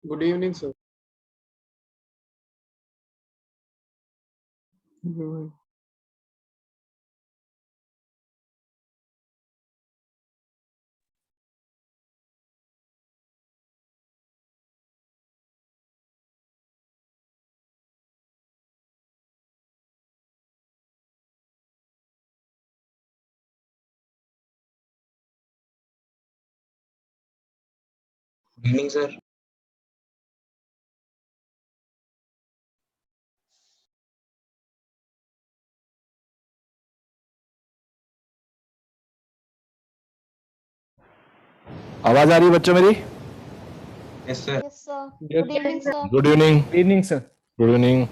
Good evening, sir. Mhm. Good evening, sir. आवाज आ रही है बच्चों मेरी? Yes, sir. Yes, sir. Yes, Good evening, sir. Good evening. Good evening, sir. Good evening.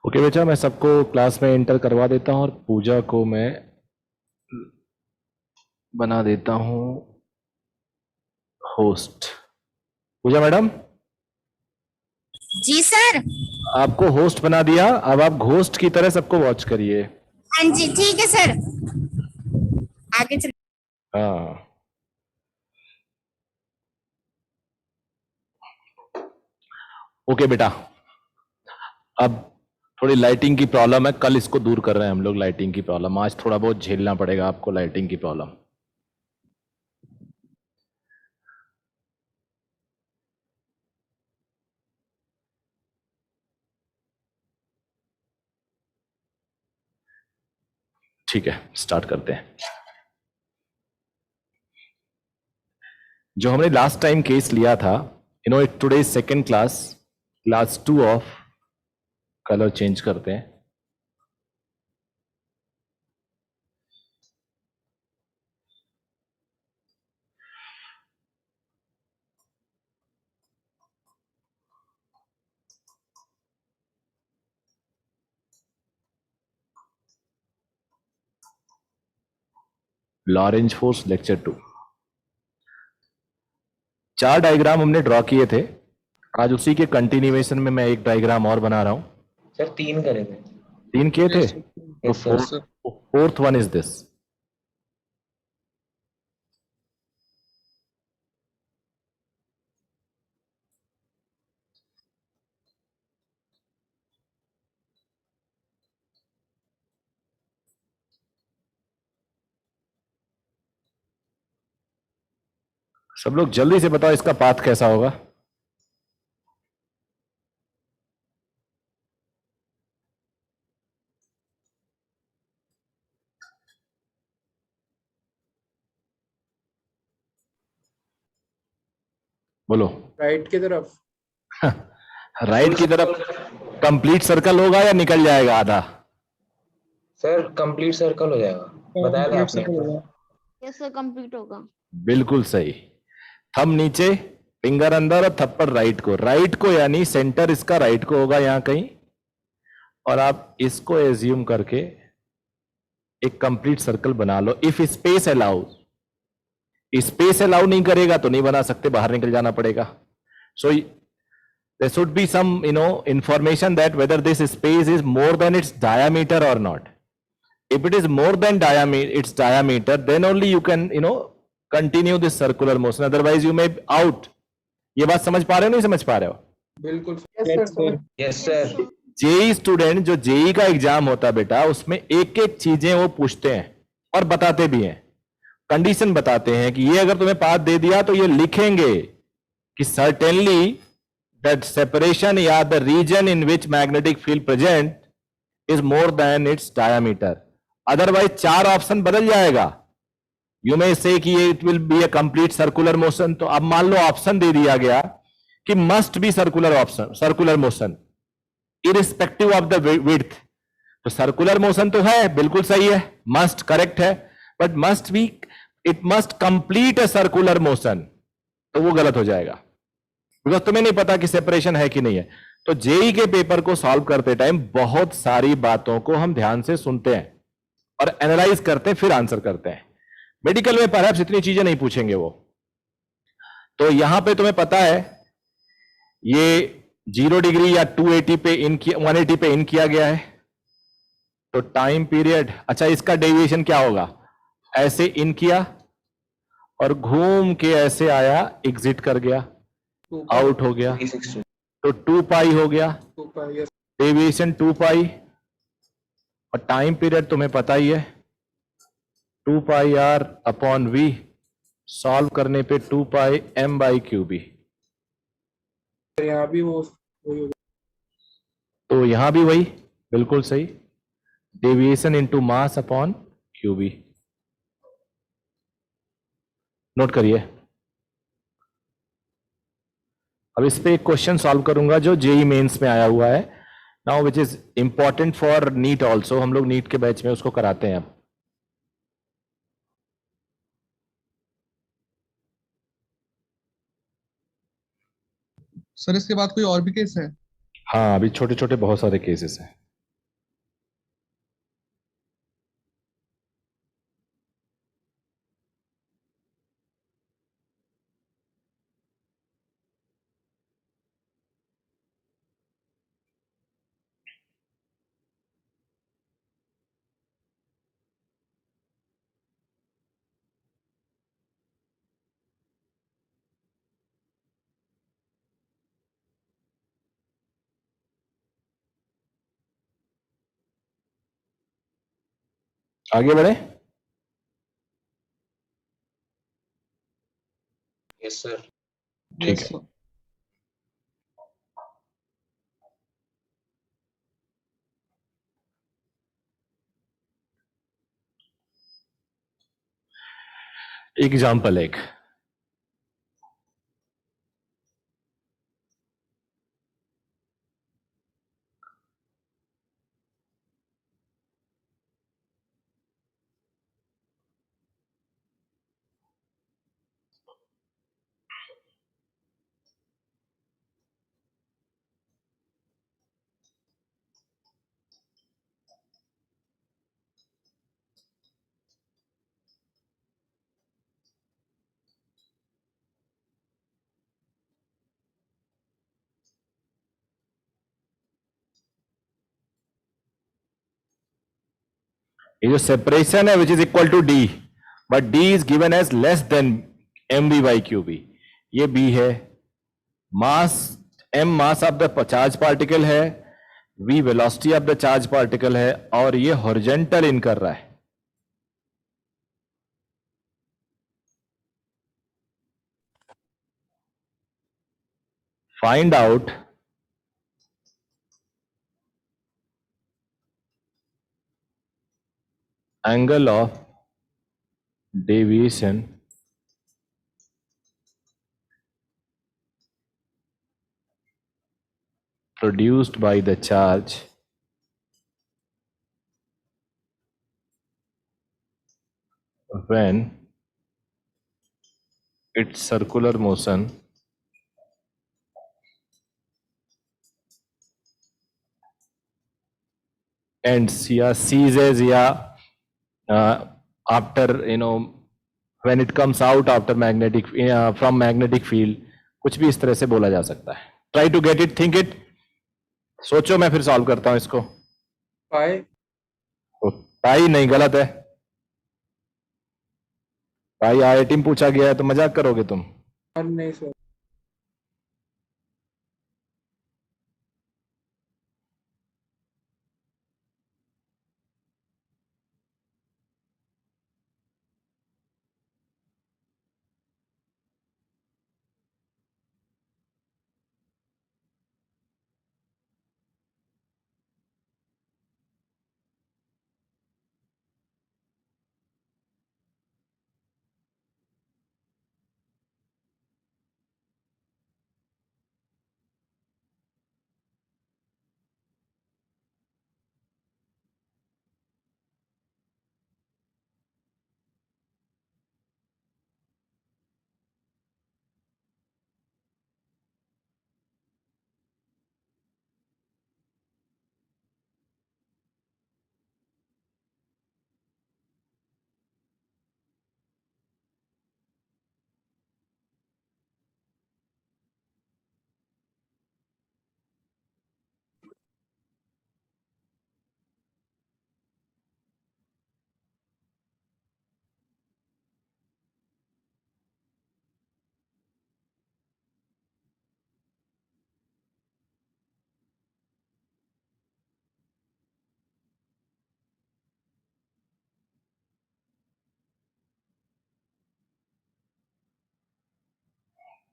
Okay बेटा, मैं सबको क्लास में एंटर करवा देता हूँ और पूजा को मैं बना देता हूँ होस्ट. पूजा मैडम, जी सर. आपको होस्ट बना दिया. अब आप घोस्ट की तरह सबको वॉच करिए. हाँ जी ठीक है सर. आगे चल. हाँ, ओके बेटा. अब थोड़ी लाइटिंग की प्रॉब्लम है, कल इसको दूर कर रहे हैं हम लोग. लाइटिंग की प्रॉब्लम आज थोड़ा बहुत झेलना पड़ेगा आपको. लाइटिंग की प्रॉब्लम. ठीक है, स्टार्ट करते हैं. जो हमने लास्ट टाइम केस लिया था, today second class 2 of colour change करते हैं. Lorentz force lecture 2. 4 डायग्राम हमने ड्रॉ किए थे. आज उसी के कंटिन्यूएशन में मैं एक डायग्राम और बना रहा हूं. सर 3 करे थे. 3 किए थे. तो Yes, sir. Fourth one is this. सब लोग जल्दी से बताओ इसका पाथ कैसा होगा. बोलो. राइट की तरफ. राइट की तरफ कंप्लीट सर्कल होगा या निकल जाएगा आधा? सर कंप्लीट सर्कल हो जाएगा. बताया था आपने. Yes, sir. Complete होगा. बिल्कुल सही. थंब नीचे, फिंगर अंदर और थप्पड़ राइट को यानी सेंटर इसका राइट को होगा यहां कहीं. और आप इसको एज्यूम करके एक कंप्लीट सर्कल बना लो. If space allow. Space allow नहीं करेगा तो नहीं बना सकते, बाहर निकल जाना पड़ेगा. सो there should be some information that whether this space is more than its diameter or not. If it is more than its diameter, then only you can continue this circular motion. Otherwise you may out. ये बात समझ पा रहे हो नहीं समझ पा रहे हो? बिल्कुल yes, sir. Yes sir. JEE student जो जेई का एग्जाम होता है बेटा, उसमें एक एक चीजें वो पूछते हैं और बताते भी हैं, कंडीशन बताते हैं कि ये अगर तुम्हें पाथ दे दिया तो ये लिखेंगे कि सर्टेनली दैट सेपरेशन या the region in which magnetic field present is more than its diameter, otherwise 4 option बदल जाएगा। यू मे से कि it will be a complete circular motion, तो अब मान लो ऑप्शन दे दिया गया कि must be circular option, circular motion irrespective of the width. तो सर्कुलर मोशन तो है, बिल्कुल सही है, मस्ट करेक्ट है, but must be, it must complete a circular motion, तो वो गलत हो जाएगा, बिकॉज तुम्हें नहीं पता कि सेपरेशन है कि नहीं है। तो जेई के पेपर को सॉल्व करते टाइम बहुत सारी बातों को हम ध्यान से सुनते हैं और एनालाइज करते हैं, फिर आंसर करते हैं। मेडिकल में परहैप्स इतनी चीजें नहीं पूछेंगे वो। तो यहां पे तुम्हें पता है ये 0 डिग्री या 280 पे इन किया, 180 पे इन किया गया है, तो टाइम पीरियड, अच्छा इसका डेविएशन क्या होगा, ऐसे इन किया और घूम के ऐसे आया, एग्जिट कर गया, आउट हो गया, 360 तो 2 पाई हो गया, 2 pi, yes. डेविएशन 2 पाई, और टाइम पीरियड तुम्हें पता ही है 2 पाई आर अपॉन वी, सॉल्व करने पे 2 पाई एम बाई क्यू बी। यहाँ भी वो वही होगा। तो यहां भी वही, बिल्कुल सही, deviation into mass upon Q B. Note करिए। अब इस पे एक क्वेश्चन सॉल्व करूंगा जो जेई मेंस में आया हुआ है now, which is important for NEET also. हम लोग नीट के बैच में उसको कराते हैं अब। सर इसके बाद कोई और भी केस है? हाँ, अभी छोटे छोटे बहुत सारे केसेस हैं। आगे बढ़े। Yes sir. ठीक Yes, है। sir. एग्जाम्पल एक, ये जो सेपरेशन है which is equal to D, but D is given as less than M B by Q B, ये बी है। Mass M mass of the charge particle है, V velocity of the charge particle है, और ये horizontal in कर रहा है। Find out angle of deviation produced by the charge when its circular motion ends या ceases या after when it comes out after magnetic from magnetic field, कुछ भी इस तरह से बोला जा सकता है। Try to get it, think it, सोचो, मैं फिर सॉल्व करता हूं इसको। pi, पाई नहीं, गलत है। पाई आईआईटी में पूछा गया है तो मजाक करोगे तुम। नहीं सर,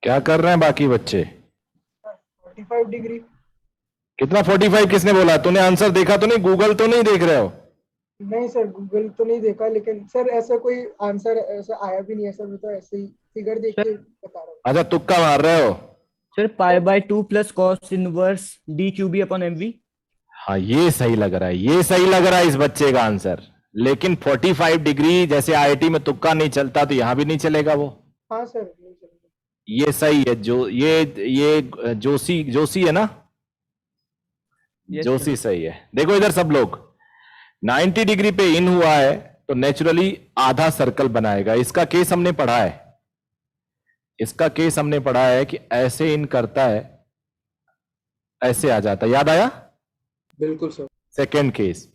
क्या कर रहे हैं बाकी बच्चे? 45 डिग्री। कितना 45? किसने बोला? तूने आंसर देखा तो नहीं? गूगल तो नहीं देख रहे हो? नहीं सर, गूगल तो नहीं देखा, लेकिन सर ऐसा कोई आंसर ऐसा आया भी नहीं है सर, मैं तो ऐसे ही फिगर देख के बता रहा हूँ। अच्छा, तुक्का मार रहे हो? Sir pi by 2 plus cos inverse D QB upon MV. हाँ, ये सही लग रहा है, ये सही लग रहा है इस बच्चे का आंसर। लेकिन 45 डिग्री जैसे आईआईटी में तुक्का नहीं चलता, तो यहां भी नहीं चलेगा वो। हाँ सर, नहीं चलेगा। ये सही है। जो ये जोशी जोशी है ना? Yes, जोशी सही है। देखो इधर सब लोग 90 डिग्री पे इन हुआ है तो नेचुरली आधा सर्कल बनाएगा। इसका केस हमने पढ़ा है, इसका केस हमने पढ़ा है कि ऐसे इन करता है, ऐसे आ जाता है। याद आया? बिल्कुल सर। सेकेंड केस,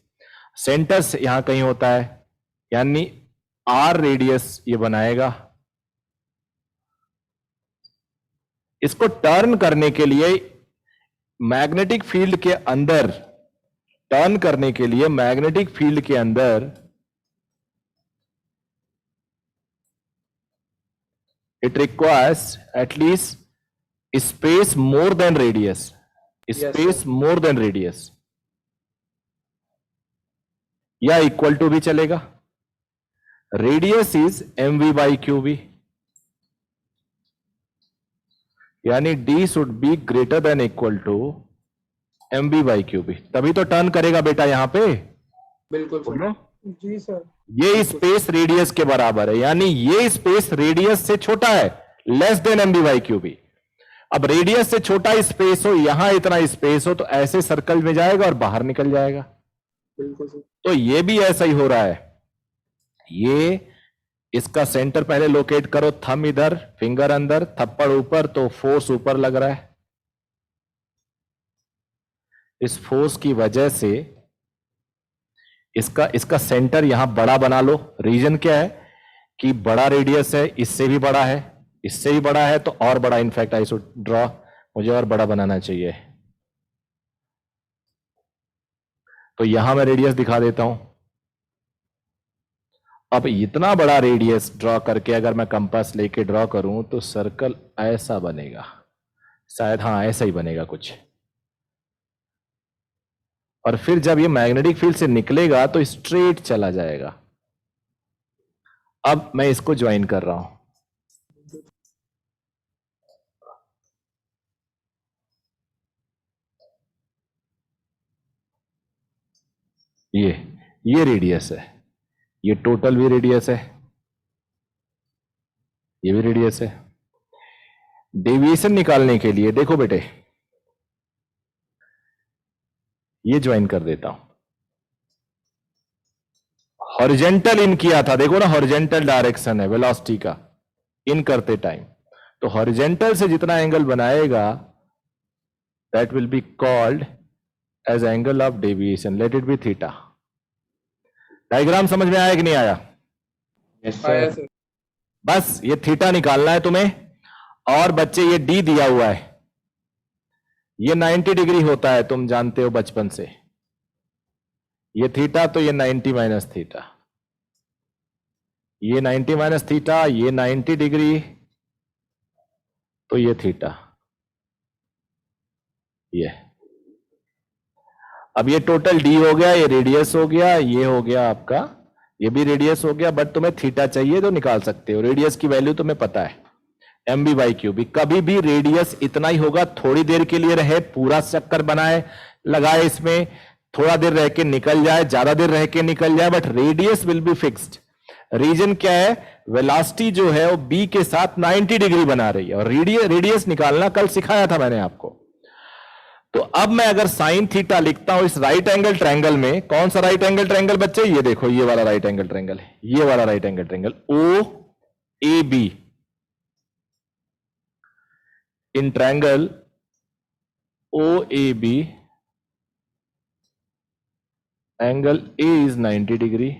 सेंटर से यहां कहीं होता है, यानी आर रेडियस ये बनाएगा। इसको टर्न करने के लिए मैग्नेटिक फील्ड के अंदर, टर्न करने के लिए मैग्नेटिक फील्ड के अंदर it requires at least space more than radius, space more than radius, या इक्वल टू भी चलेगा। Radius is mv by QB, यानी d should be greater than equal to mv by QB, तभी तो टर्न करेगा बेटा यहां पे। बिल्कुल बोलो। सर। जी सर। ये स्पेस रेडियस के बराबर है, यानी ये स्पेस रेडियस से छोटा है, less than mv by QB. अब रेडियस से छोटा स्पेस हो, यहां इतना स्पेस हो, तो ऐसे सर्कल में जाएगा और बाहर निकल जाएगा। बिल्कुल सर। तो ये भी ऐसा ही हो रहा है। ये इसका सेंटर पहले लोकेट करो, थंब इधर, फिंगर अंदर, थप्पड़ ऊपर, तो फोर्स ऊपर लग रहा है। इस फोर्स की वजह से इसका सेंटर यहां बड़ा बना लो। रीजन क्या है कि बड़ा रेडियस है, इससे भी बड़ा है, इससे भी बड़ा है, तो और बड़ा। इनफैक्ट आई शुड ड्रॉ, मुझे और बड़ा बनाना चाहिए। तो यहां मैं रेडियस दिखा देता हूं। अब इतना बड़ा रेडियस ड्रॉ करके अगर मैं कंपास लेके ड्रॉ करूं तो सर्कल ऐसा बनेगा, शायद, हाँ ऐसा ही बनेगा कुछ। और फिर जब ये मैग्नेटिक फील्ड से निकलेगा तो स्ट्रेट चला जाएगा। अब मैं इसको ज्वाइन कर रहा हूं। ये रेडियस है, ये टोटल भी रेडियस है, ये भी रेडियस है। डेविएशन निकालने के लिए देखो बेटे, ये ज्वाइन कर देता हूं। हॉरिजेंटल इन किया था, देखो ना, हॉरिजेंटल डायरेक्शन है वेलोसिटी का इन करते टाइम। तो हॉरिजेंटल से जितना एंगल बनाएगा that will be called as angle of deviation, let it be theta. Diagram समझ में आया कि नहीं आया? यस आया सर। सर। बस ये थीटा निकालना है तुम्हें। और बच्चे ये डी दिया हुआ है, ये 90 डिग्री होता है, तुम जानते हो बचपन से। ये थीटा, तो ये 90 माइनस थीटा, ये 90 माइनस थीटा, ये 90 डिग्री, तो ये थीटा। ये अब ये टोटल डी हो गया, ये रेडियस हो गया, ये हो गया आपका, ये भी रेडियस हो गया। बट तुम्हें थीटा चाहिए तो निकाल सकते हो। रेडियस की वैल्यू तुम्हें पता है, mv बाई क्यूबी। कभी भी रेडियस इतना ही होगा, थोड़ी देर के लिए रहे, पूरा चक्कर बनाए लगाए इसमें, थोड़ा देर रह के निकल जाए, ज्यादा देर रह के निकल जाए, but radius will be fixed. Region क्या है? वेलोसिटी जो है वो बी के साथ 90 डिग्री बना रही है, और रेडियस निकालना कल सिखाया था मैंने आपको। तो अब मैं अगर साइन थीटा लिखता हूं इस राइट एंगल ट्रायंगल में, कौन सा राइट एंगल ट्रायंगल बच्चे? ये देखो, ये वाला राइट एंगल ट्रायंगल है, ये वाला right angle triangle O A B. In triangle O A B angle A is 90 degree,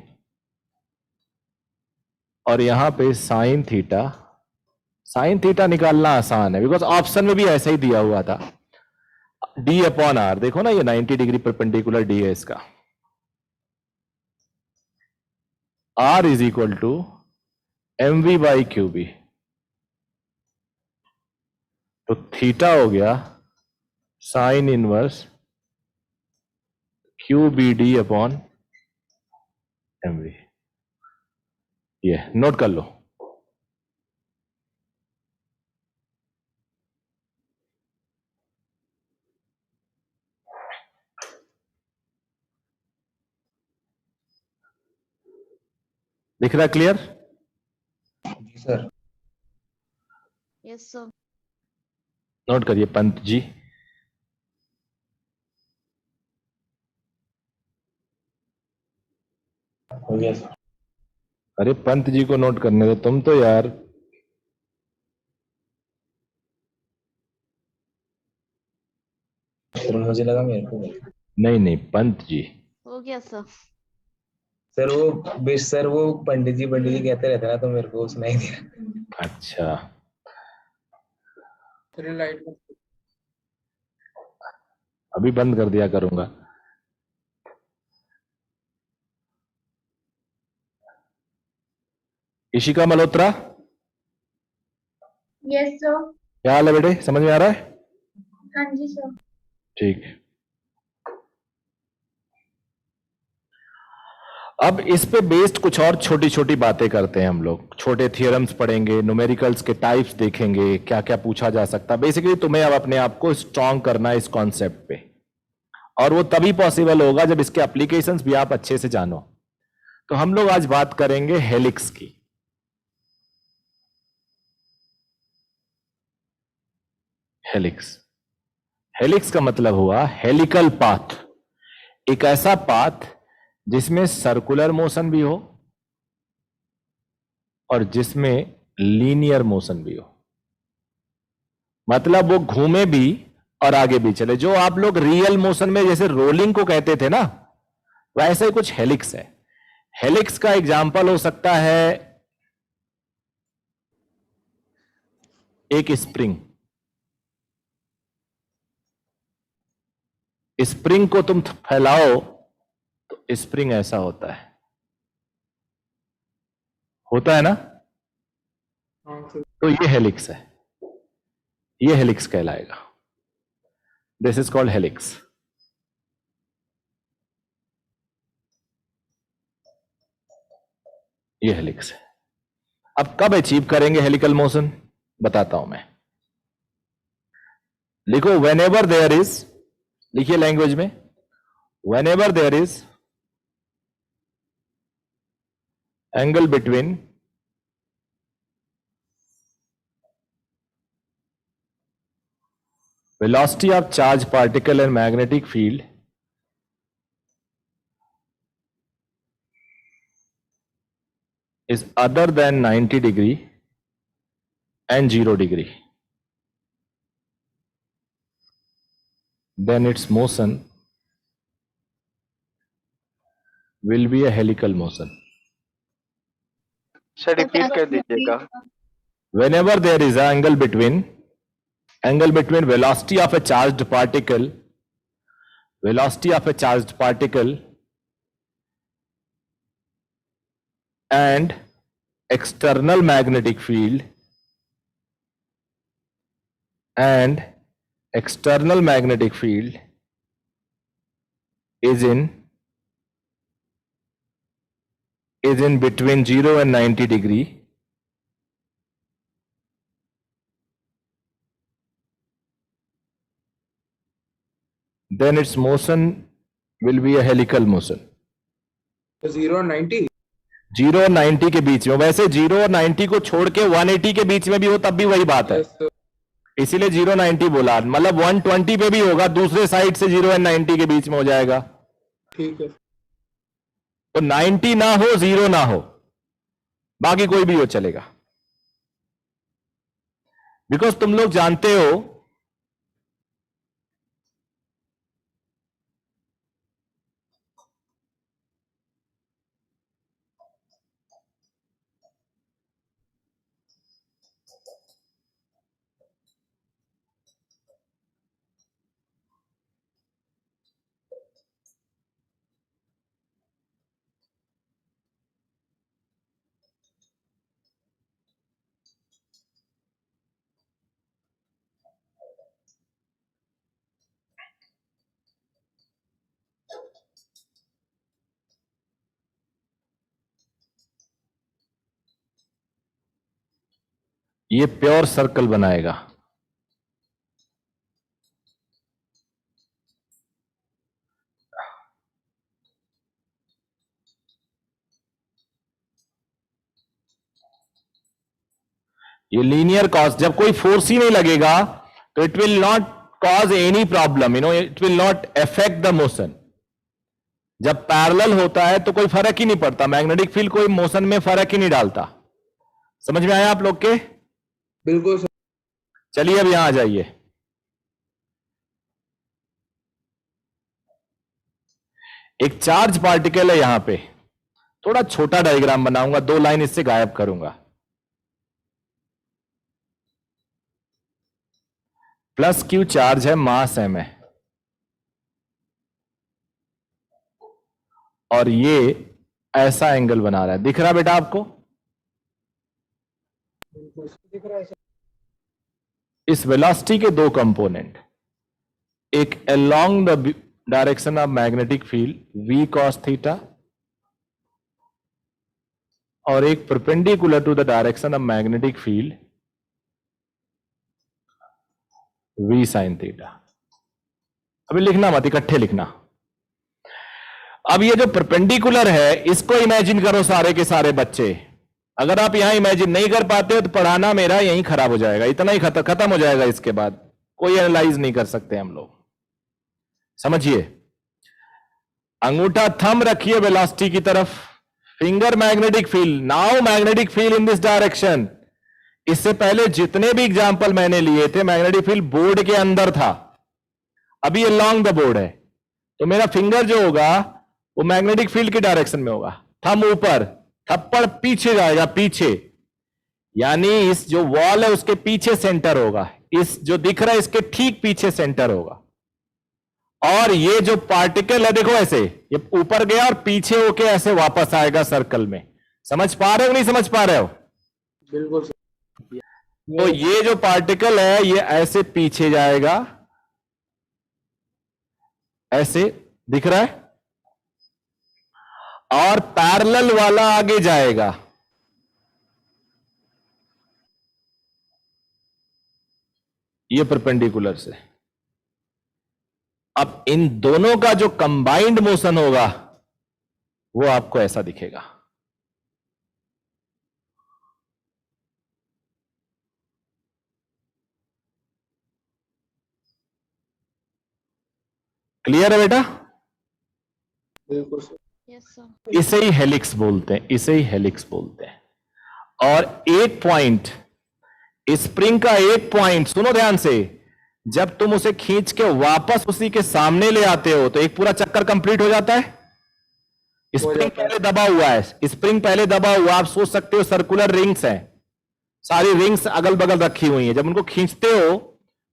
और यहां पे साइन थीटा। साइन थीटा निकालना आसान है, बिकॉज ऑप्शन में भी ऐसा ही दिया हुआ था, डी अपॉन आर। देखो ना, ये 90 डिग्री परपेंडिकुलर डी है इसका। R is equal to mv by QB. तो थीटा हो गया sine inverse Q B D upon M V. ये नोट कर लो। दिख रहा क्लियर? जी सर। Yes sir. नोट करिए पंत जी। हो गया सर। अरे पंत जी को नोट करने दो, तुम तो यार। सर मुझे लगा मेरे को गया। नहीं नहीं, पंत जी। हो गया सर। सर वो पंडित जी कहते रहते ना, तो मेरे को सुनाई दिया। अच्छा, लाइट में अभी बंद कर दिया करूंगा। Ishika Malhotra, yes sir. क्या हाल है बेटे, समझ में आ रहा है? हाँ जी सर। ठीक। अब इस पे बेस्ड कुछ और छोटी छोटी बातें करते हैं हम लोग। छोटे थियरम्स पढ़ेंगे, न्यूमेरिकल्स के टाइप्स देखेंगे, क्या क्या पूछा जा सकता है। बेसिकली तुम्हें अब अपने आप को स्ट्रांग करना है इस कॉन्सेप्ट पे, और वो तभी पॉसिबल होगा जब इसके एप्लीकेशंस भी आप अच्छे से जानो। तो हम लोग आज बात करेंगे हेलिक्स की। हेलिक्स, हेलिक्स का मतलब हुआ हेलिकल पाथ। एक ऐसा पाथ जिसमें सर्कुलर मोशन भी हो और जिसमें लीनियर मोशन भी हो। मतलब वो घूमे भी और आगे भी चले। जो आप लोग रियल मोशन में जैसे रोलिंग को कहते थे ना, वैसे ही कुछ हेलिक्स है। हेलिक्स का एग्जाम्पल हो सकता है एक स्प्रिंग। स्प्रिंग को तुम फैलाओ तो स्प्रिंग ऐसा होता है ना? तो ये हेलिक्स है, ये हेलिक्स कहलाएगा। This is called helix. ये हेलिक्स है। अब कब अचीव करेंगे हेलिकल मोशन, बताता हूं मैं। लिखो व्हेनेवर देयर इज, लिखिए लैंग्वेज में, whenever there is angle between velocity of charged particle and magnetic field is other than 90 degree and 0 degree, then its motion will be a helical motion. Sir repeat कर दीजिएगा। Whenever there is an angle between velocity of a charged particle, velocity of a charged particle and external magnetic field, and external magnetic field is in between 0 and 90 degree, then its motion will be a helical motion. 0 और 90 0 और 90 के बीच में। वैसे 0 और 90 को छोड़ के 180 के बीच में भी हो तब भी वही बात है, इसीलिए 0 90 बोला। मतलब 120 पे भी होगा, दूसरे साइड से 0 एंड 90 के बीच में हो जाएगा। ठीक है। तो 90 ना हो, 0 ना हो, बाकी कोई भी हो चलेगा। बिकॉज तुम लोग जानते हो ये प्योर सर्कल बनाएगा। ये लीनियर कॉज, जब कोई फोर्स ही नहीं लगेगा तो it will not cause any problem, it will not affect the motion. जब पैरेलल होता है तो कोई फर्क ही नहीं पड़ता, मैग्नेटिक फील्ड कोई मोशन में फर्क ही नहीं डालता। समझ में आया आप लोग के? बिल्कुल सर। चलिए अब यहां आ जाइए। एक चार्ज पार्टिकल है यहां पे, थोड़ा छोटा डायग्राम बनाऊंगा, 2 लाइन इससे गायब करूंगा। प्लस क्यू चार्ज है, मास एम है, और ये ऐसा एंगल बना रहा है। दिख रहा बेटा आपको? दिख रहा है सर। इस वेलोसिटी के 2 कंपोनेंट, एक along the direction of magnetic field v cos theta, और एक perpendicular to the direction of magnetic field v sin theta. अभी लिखना मत, इकट्ठे लिखना। अब ये जो परपेंडिकुलर है, इसको इमेजिन करो सारे के सारे बच्चे। अगर आप यहां इमेजिन नहीं कर पाते हो तो पढ़ाना मेरा यहीं खराब हो जाएगा, इतना ही खत्म हो जाएगा। इसके बाद कोई एनालाइज नहीं कर सकते हम लोग। समझिए, अंगूठा थंब रखिए वेलोसिटी की तरफ, finger magnetic field, now magnetic field in this direction. इससे पहले जितने भी एग्जाम्पल मैंने लिए थे, मैग्नेटिक फील्ड बोर्ड के अंदर था, अभी अलोंग द बोर्ड है, तो मेरा फिंगर जो होगा वो मैग्नेटिक फील्ड के डायरेक्शन में होगा। थंब ऊपर, थप्पड़ पीछे जाएगा, पीछे, यानी इस जो वॉल है उसके पीछे सेंटर होगा, इस जो दिख रहा है इसके ठीक पीछे सेंटर होगा। और ये जो पार्टिकल है देखो ऐसे, ये ऊपर गया और पीछे होके ऐसे वापस आएगा सर्कल में। समझ पा रहे हो नहीं समझ पा रहे हो? बिल्कुल सर। तो ये जो पार्टिकल है ये ऐसे पीछे जाएगा, ऐसे दिख रहा है, और पैरेलल वाला आगे जाएगा। ये परपेंडिकुलर से। अब इन दोनों का जो कंबाइंड मोशन होगा वो आपको ऐसा दिखेगा। क्लियर है बेटा? बिल्कुल सर। Yes, sir. इसे ही हेलिक्स बोलते हैं, इसे ही हेलिक्स बोलते हैं। और एक पॉइंट, स्प्रिंग का एक पॉइंट, सुनो ध्यान से, जब तुम उसे खींच के वापस उसी के सामने ले आते हो तो एक पूरा चक्कर कंप्लीट हो जाता है। स्प्रिंग पहले दबा हुआ है, स्प्रिंग पहले दबा हुआ, आप सोच सकते हो सर्कुलर रिंग्स हैं, सारी रिंग्स अगल बगल रखी हुई हैं। जब उनको खींचते हो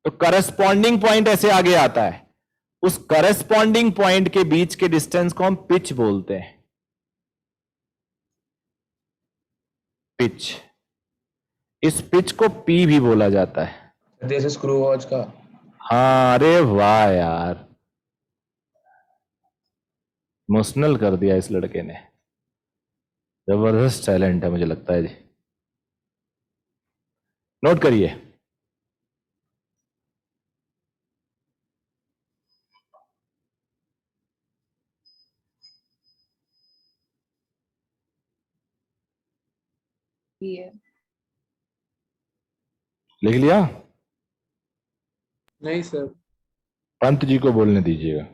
तो करस्पॉन्डिंग पॉइंट ऐसे आगे आता है, उस करस्पॉन्डिंग पॉइंट के बीच के डिस्टेंस को हम पिच बोलते हैं। पिच, इस पिच को पी भी बोला जाता है। जैसे स्क्रू वॉच का। हाँ, अरे वाह यार, इमोशनल कर दिया इस लड़के ने, जबरदस्त टैलेंट है मुझे लगता है जी। नोट करिए, लिख लिया? नहीं सर। पंत जी को बोलने दीजिएगा।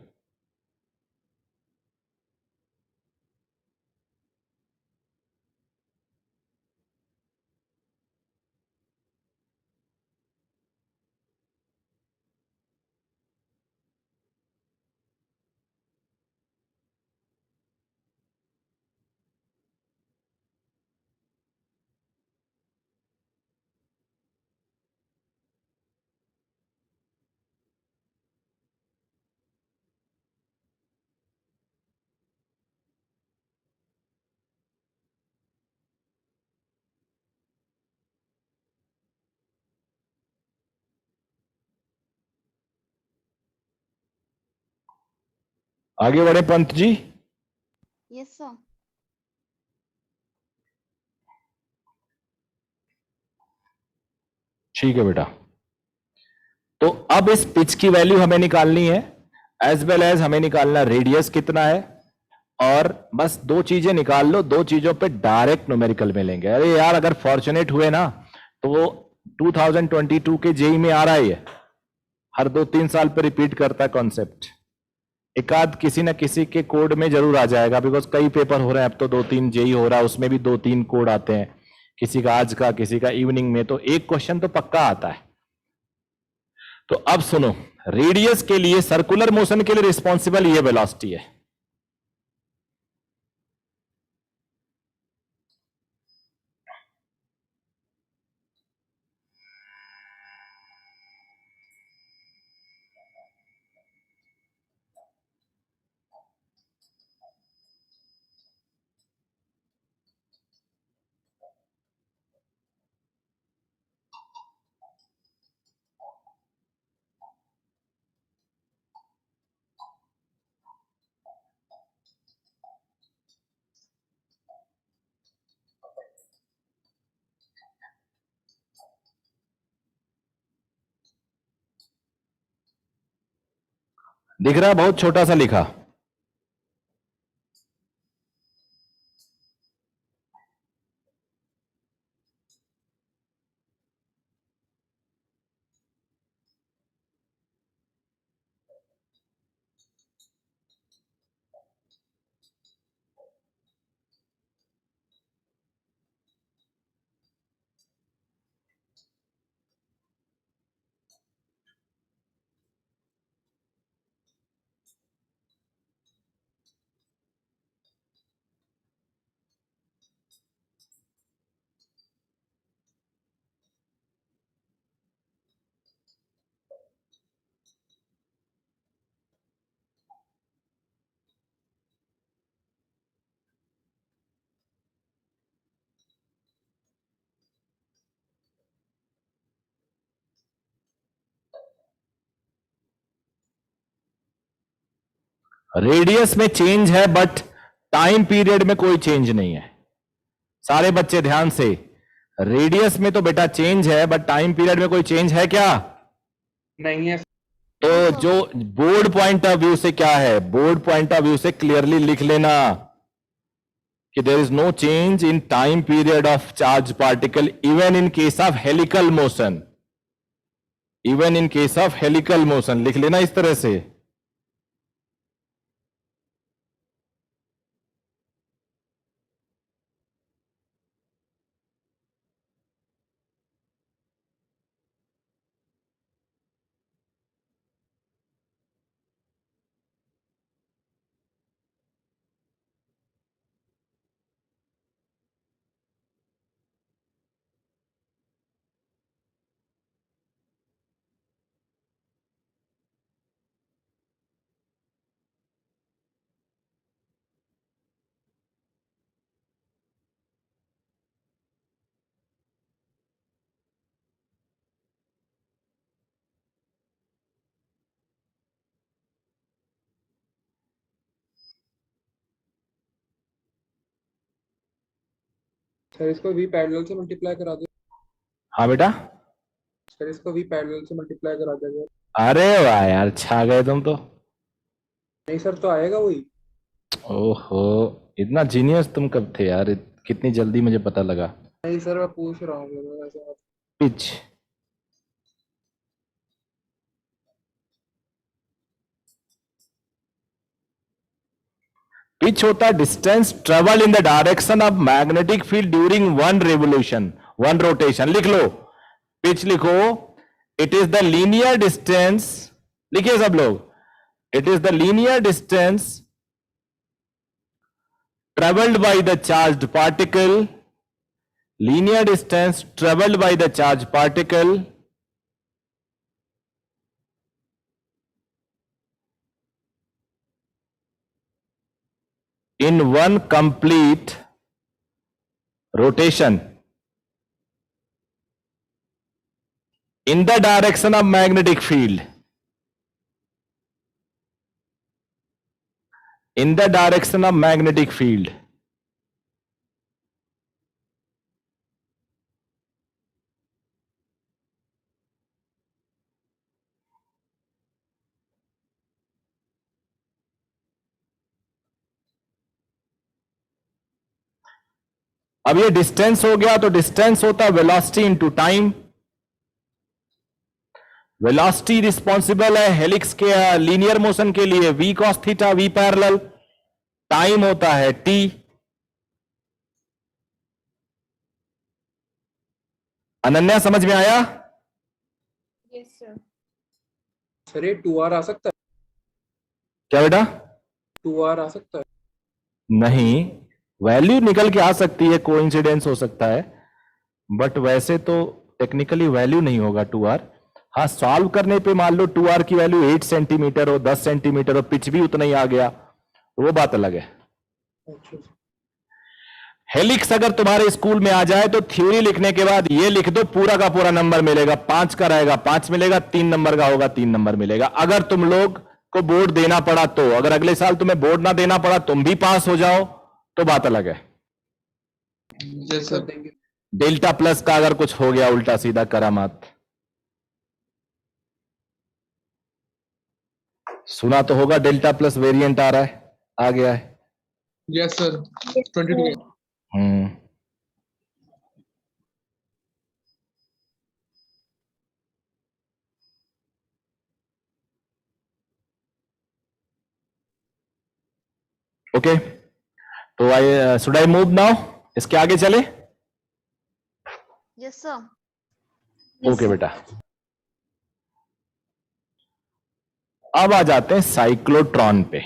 आगे बढ़े पंत जी। Yes, sir. ठीक है बेटा, तो अब इस पिच की वैल्यू हमें निकालनी है, एज वेल एज हमें निकालना रेडियस कितना है, और बस दो चीजें निकाल लो, दो चीजों पे डायरेक्ट न्यूमेरिकल मिलेंगे। अरे यार अगर फॉर्चुनेट हुए ना तो वो 2022 के जेई में आ रहा है, हर 2-3 साल पे रिपीट करता है कॉन्सेप्ट, एक आध किसी ना किसी के कोड में जरूर आ जाएगा, बिकॉज कई पेपर हो रहे हैं अब तो, 2-3 जेई हो रहा है, उसमें भी 2-3 कोड आते हैं, किसी का आज का, किसी का इवनिंग में, तो एक क्वेश्चन तो पक्का आता है। तो अब सुनो, रेडियस के लिए, सर्कुलर मोशन के लिए रिस्पॉन्सिबल ये वेलोसिटी है। दिख रहा है, बहुत छोटा सा लिखा। रेडियस में चेंज है बट टाइम पीरियड में कोई चेंज नहीं है। सारे बच्चे ध्यान से, रेडियस में तो बेटा चेंज है बट टाइम पीरियड में कोई चेंज है क्या? नहीं है। तो जो बोर्ड पॉइंट ऑफ व्यू से क्या है, बोर्ड पॉइंट ऑफ व्यू से क्लियरली लिख लेना कि there is no change in time period of charge particle even in case of helical motion, even in case of helical motion, लिख लेना इस तरह से। सर इसको v पैरेलल से मल्टीप्लाई करा दो। हाँ बेटा, सर इसको v पैरेलल से मल्टीप्लाई करा देंगे। अरे वाह यार, छा गए तुम तो। नहीं सर, तो आएगा वही। ओहो, इतना जीनियस तुम कब थे यार, कितनी जल्दी मुझे पता लगा। नहीं सर, मैं पूछ रहा हूँ ऐसा। पिच, पिच होता है distance travel in the direction of magnetic field during one revolution, one rotation. लिख लो, पिच लिखो, it is the linear distance, लिखिए सब लोग, it is the linear distance traveled by the charged particle, linear distance traveled by the charged particle in one complete rotation in the direction of magnetic field, in the direction of magnetic field. अब ये distance हो गया, तो distance होता है velocity into time. Velocity responsible है helix के linear motion के लिए v cos theta v parallel. Time होता है t। अनन्या समझ में आया? सर ये 2r आ सकता है, क्या बेटा? 2r आ सकता है। नहीं, वैल्यू निकल के आ सकती है, कोइंसिडेंस हो सकता है, बट वैसे तो टेक्निकली वैल्यू नहीं होगा 2r। हाँ, सॉल्व करने पे मान लो 2r की वैल्यू 8 सेंटीमीटर हो, 10 सेंटीमीटर हो, पिच भी उतना ही आ गया, तो वो बात अलग है। अच्छा हेलिक्स अगर तुम्हारे स्कूल में आ जाए तो थ्योरी लिखने के बाद ये लिख दो, पूरा का पूरा नंबर मिलेगा। 5 का रहेगा 5 मिलेगा, 3 नंबर का होगा 3 नंबर मिलेगा। अगर तुम लोग को बोर्ड देना पड़ा तो, अगर अगले साल तुम्हें बोर्ड ना देना पड़ा, तुम भी पास हो जाओ, तो बात अलग है। Yes sir, sir. Thank you. Delta plus का अगर कुछ हो गया उल्टा सीधा, करामात। सुना तो होगा डेल्टा प्लस वेरिएंट आ रहा है, आ गया है। Yes sir, 22। हम्म। ओके, तो I should I move now? इसके आगे चले? Yes, sir. ओके बेटा, अब आ जाते हैं साइक्लोट्रॉन पे।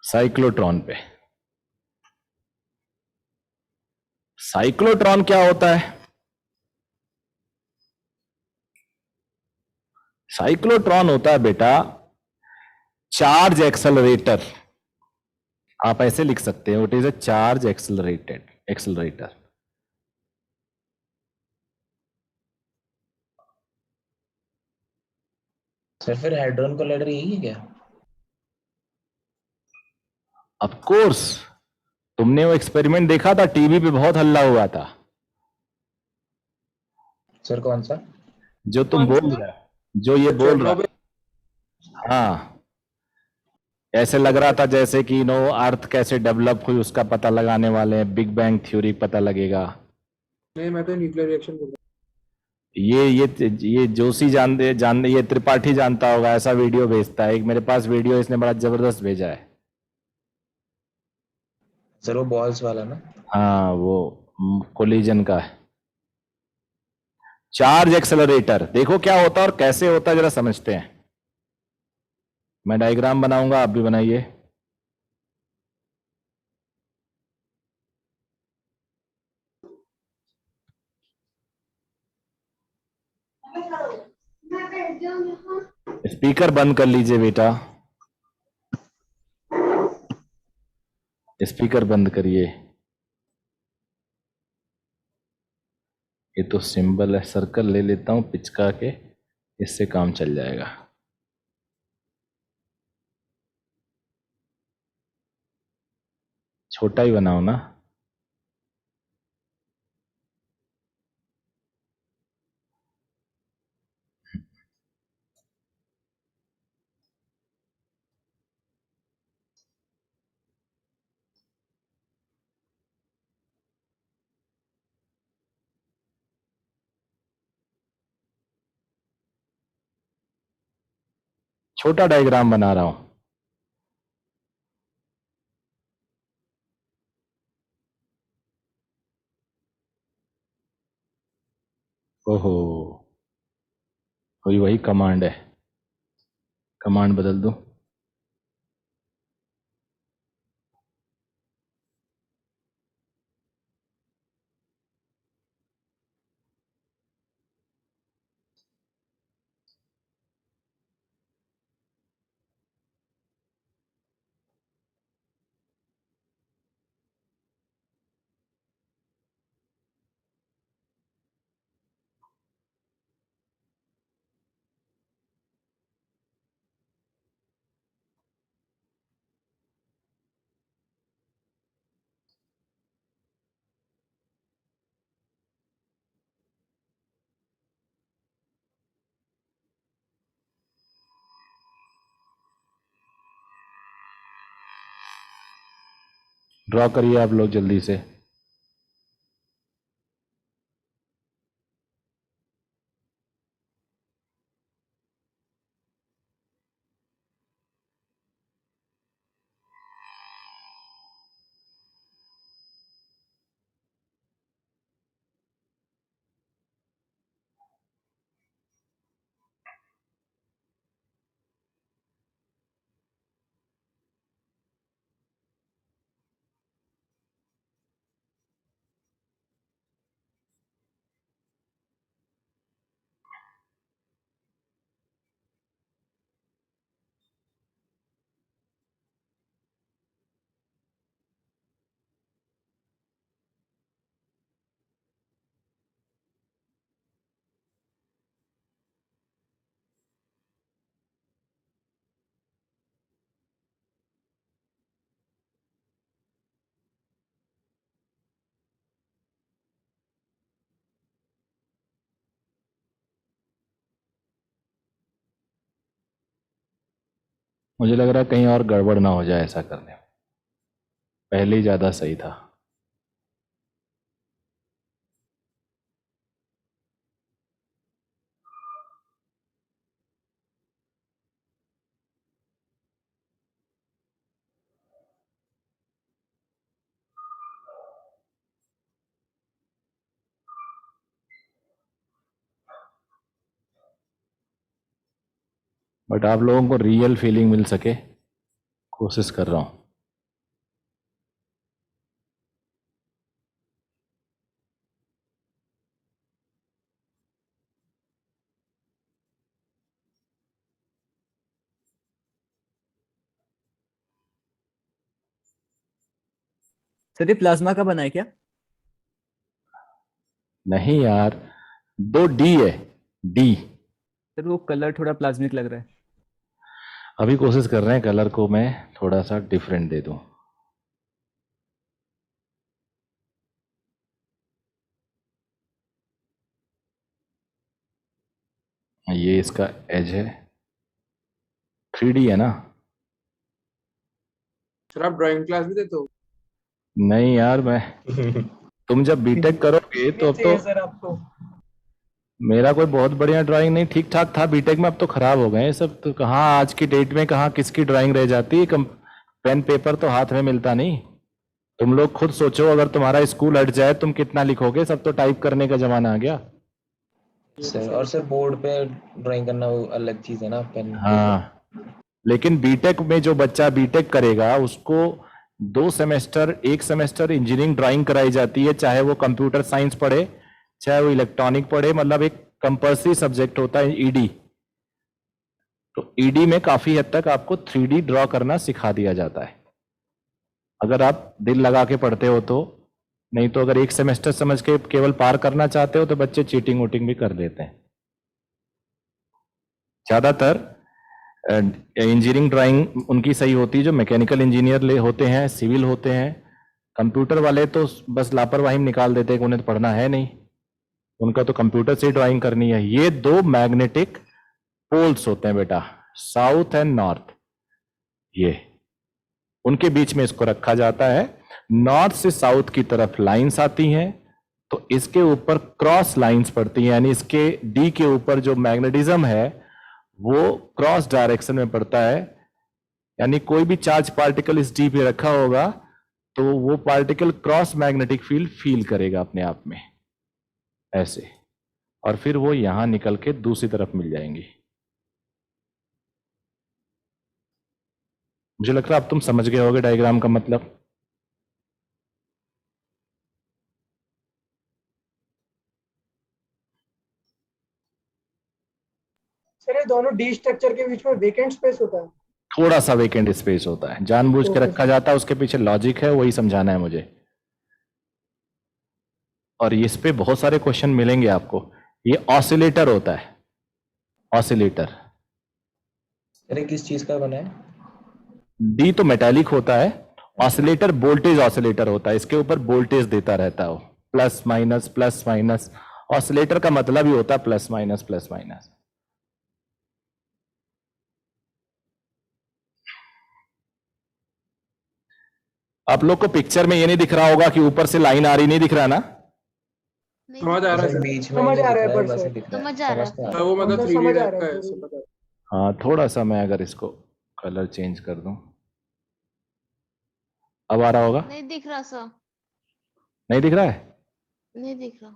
साइक्लोट्रॉन पे, साइक्लोट्रॉन क्या होता है? साइक्लोट्रॉन होता है बेटा चार्ज एक्सेलरेटर। आप ऐसे लिख सकते हैं, it is a charge accelerator. Sir फिर हेड्रोन कोलाइडर यही है क्या? ऑफ कोर्स, तुमने वो एक्सपेरिमेंट देखा था, टीवी पे बहुत हल्ला हुआ था। सर कौन सा? जो तुम बोल रहे हो, जो ये बोल रहा है, चेरनोबिल। हाँ, ऐसे लग रहा था जैसे कि नो अर्थ कैसे डेवलप हुई उसका पता लगाने वाले हैं, बिग बैंग थ्योरी पता लगेगा। नहीं, मैं तो न्यूक्लियर रिएक्शन बोल रहा ये जोशी जानते ये त्रिपाठी जानता होगा, ऐसा वीडियो भेजता है। एक मेरे पास वीडियो इसने बड़ा जबरदस्त भेजा है। सर वो बॉल्स वाला ना? हाँ, वो कोलिजन का है। चार्ज एक्सेलरेटर देखो क्या होता है और कैसे होता है, जरा समझते हैं। मैं डायग्राम बनाऊंगा, आप भी बनाइए। स्पीकर बंद कर लीजिए बेटा, स्पीकर बंद करिए। ये तो सिंबल है, सर्कल ले लेता हूं पिचका के, इससे काम चल जाएगा। छोटा ही बनाओ ना। छोटा डायग्राम बना रहा हूं। ओहो, कोई वही कमांड है, कमांड बदल दूं? ड्रॉ करिए आप लोग जल्दी से। मुझे लग रहा है कहीं और गड़बड़ ना हो जाए ऐसा करने में, पहले ही ज्यादा सही था। बट आप लोगों को रियल फीलिंग मिल सके, कोशिश कर रहा हूं। सर ये प्लाज्मा का बना है क्या? नहीं यार, 2D है, डी। सर वो कलर थोड़ा प्लाज्मिक लग रहा है। अभी कोशिश कर रहे हैं कलर को मैं थोड़ा सा डिफरेंट दे दूं। ये इसका एज है, 3D है ना। सर आप ड्राइंग क्लास भी देते हो? नहीं यार, मैं तुम जब बीटेक करोगे तो अब तो सर आपको मेरा कोई बहुत बढ़िया ड्राइंग नहीं, ठीक ठाक था बीटेक में, अब तो खराब हो गए हैं सब। तो कहाँ आज की डेट में कहाँ किसकी ड्राइंग रह जाती है, पेन पेपर तो हाथ में मिलता नहीं। तुम लोग खुद सोचो, अगर तुम्हारा स्कूल हट जाए तुम कितना लिखोगे, सब तो टाइप करने का जमाना आ गया। सर और सर बोर्ड पे ड्राइंग करना वो अलग चीज है ना, पेन पेपर। हाँ, लेकिन बीटेक में जो बच्चा बीटेक करेगा उसको 2 सेमेस्टर, 1 सेमेस्टर इंजीनियरिंग ड्राइंग कराई जाती है, चाहे वो कंप्यूटर साइंस पढ़े चाहे वो इलेक्ट्रॉनिक पढ़े, मतलब एक कंपल्सरी सब्जेक्ट होता है ईडी। तो ईडी में काफी हद तक आपको 3D ड्रॉ करना सिखा दिया जाता है, अगर आप दिल लगा के पढ़ते हो तो। नहीं तो अगर 1 सेमेस्टर समझ के केवल पार करना चाहते हो तो बच्चे चीटिंग वोटिंग भी कर देते हैं। ज्यादातर इंजीनियरिंग ड्राइंग उनकी सही होती है जो मैकेनिकल इंजीनियर होते हैं, सिविल होते हैं। कंप्यूटर वाले तो बस लापरवाही में निकाल देते हैं कि उन्हें तो पढ़ना है नहीं, उनका तो कंप्यूटर से ही ड्राइंग करनी है। ये 2 मैग्नेटिक पोल्स होते हैं बेटा, साउथ एंड नॉर्थ, ये उनके बीच में इसको रखा जाता है। नॉर्थ से साउथ की तरफ लाइंस आती हैं तो इसके ऊपर क्रॉस लाइंस पड़ती हैं, यानी इसके डी के ऊपर जो मैग्नेटिज्म है वो क्रॉस डायरेक्शन में पड़ता है। यानी कोई भी चार्ज पार्टिकल इस डी पे रखा होगा तो वो particle cross magnetic field feel करेगा अपने आप में ऐसे, और फिर वो यहां निकल के दूसरी तरफ मिल जाएंगी। मुझे लग रहा है अब तुम समझ गए होगे डायग्राम का मतलब। सर ये दोनों डी स्ट्रक्चर के बीच में वेकेंट स्पेस होता है। थोड़ा सा वेकेंट स्पेस होता है, जानबूझ के रखा जाता है, उसके पीछे लॉजिक है, वही समझाना है मुझे। और इस पे बहुत सारे क्वेश्चन मिलेंगे आपको। ये ऑसिलेटर होता है, ऑसिलेटर। अरे किस चीज का बना है? डी तो मेटालिक होता है, ऑसिलेटर वोल्टेज ऑसिलेटर होता है, इसके ऊपर वोल्टेज देता रहता है वो, plus minus plus minus. Oscillator का मतलब ही होता है प्लस माइनस प्लस माइनस। आप लोग को पिक्चर में ये नहीं दिख रहा होगा कि ऊपर से लाइन आ रही, नहीं दिख रहा ना? नहीं समझ आ रहा है सर सर। बीच में समझ नहीं आ दिख रहा है रहा है, पर बस सर। दिख रहा है, समझ आ रहा है। समझ तो आ हाँ, रहा वो है। मतलब अंदर 3D समझ आ टाइप रहा का है है, पूरी। समझ आ रहा है। हाँ, थोड़ा सा मैं अगर इसको कलर चेंज कर दूं, अब आ रहा होगा? नहीं दिख रहा सर, नहीं दिख रहा है? नहीं दिख रहा।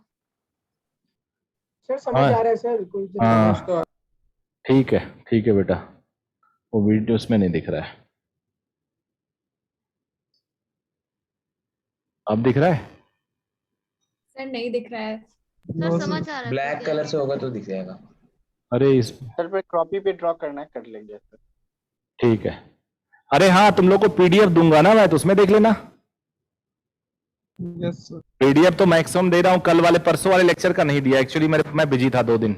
सर समझ हाँ आ रहा है सर, कोई दिक्कत हाँ, नहीं। समझ तो आ ठीक है बेटा, वो वीडियोस में नहीं दिख रहा है। अब दिख रहा है? सर नहीं दिख रहा है। सर समझ आ रहा है ब्लैक पर कलर क्या से होगा तो दिख जाएगा। अरे इस सर पे कॉपी पे ड्रॉ करना है, कर लेंगे सर। ठीक है। अरे हाँ, तुम लोग को पीडीएफ दूंगा ना मैं, तो उसमें देख लेना। Yes sir. पीडीएफ तो मैक्सिमम दे रहा हूं, कल वाले परसों वाले लेक्चर का नहीं दिया एक्चुअली, मैं बिजी था 2 दिन,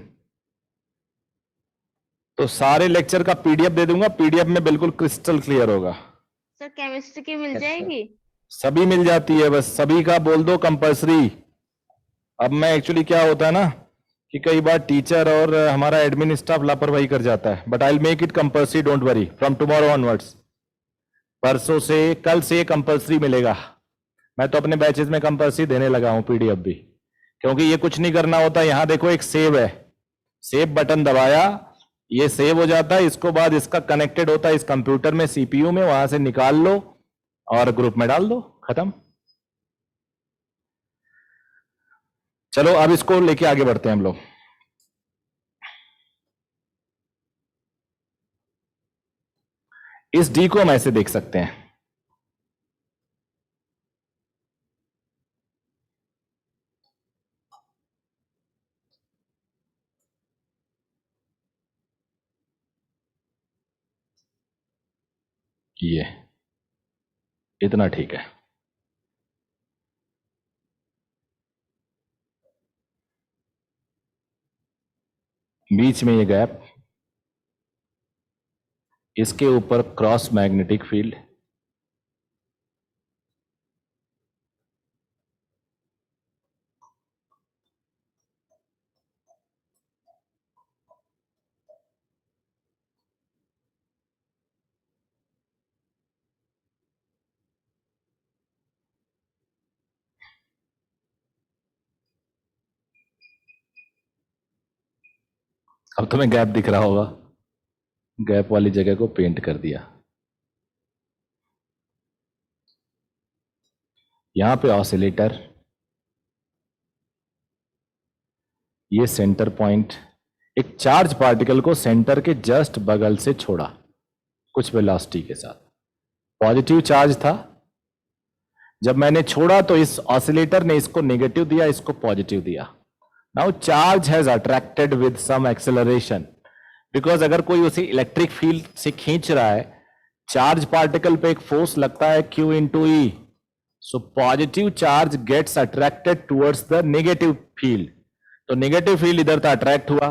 तो सारे लेक्चर का पीडीएफ दे दूंगा। पीडीएफ में बिल्कुल क्रिस्टल क्लियर होगा। सर केमिस्ट्री की मिल Yes, sir. जाएगी? सभी मिल जाती है, बस सभी का बोल दो कंपलसरी। अब मैं एक्चुअली क्या होता है ना कि कई बार टीचर और हमारा एडमिन स्टाफ लापरवाही कर जाता है, but I will make it compulsory, don't worry, from tomorrow onwards. परसों से, कल से कंपलसरी मिलेगा। मैं तो अपने बैचेस में कंपलसरी देने लगा हूं पीडीएफ भी, क्योंकि ये कुछ नहीं करना होता। यहां देखो एक सेव है, सेव बटन दबाया, ये सेव हो जाता है, इसको बाद इसका कनेक्टेड होता है इस कंप्यूटर में, सीपीयू में, वहां से निकाल लो और ग्रुप में डाल दो, खत्म। चलो अब इसको लेके आगे बढ़ते हैं हम लोग। इस डी को हम ऐसे देख सकते हैं, ये इतना ठीक है। बीच में ये गैप, इसके ऊपर क्रॉस मैग्नेटिक फील्ड, अब तुम्हें गैप दिख रहा होगा, गैप वाली जगह को पेंट कर दिया। यहां पे ऑसिलेटर, ये सेंटर पॉइंट, एक चार्ज पार्टिकल को सेंटर के जस्ट बगल से छोड़ा कुछ वेलोसिटी के साथ, पॉजिटिव चार्ज था। जब मैंने छोड़ा तो इस ऑसिलेटर ने इसको नेगेटिव दिया, इसको पॉजिटिव दिया। Now charge has attracted with some acceleration, because अगर कोई उसे इलेक्ट्रिक फील्ड से खींच रहा है, चार्ज पार्टिकल पे एक फोर्स लगता है Q into E, so positive charge gets attracted towards the negative field, तो नेगेटिव फील्ड इधर था, अट्रैक्ट हुआ।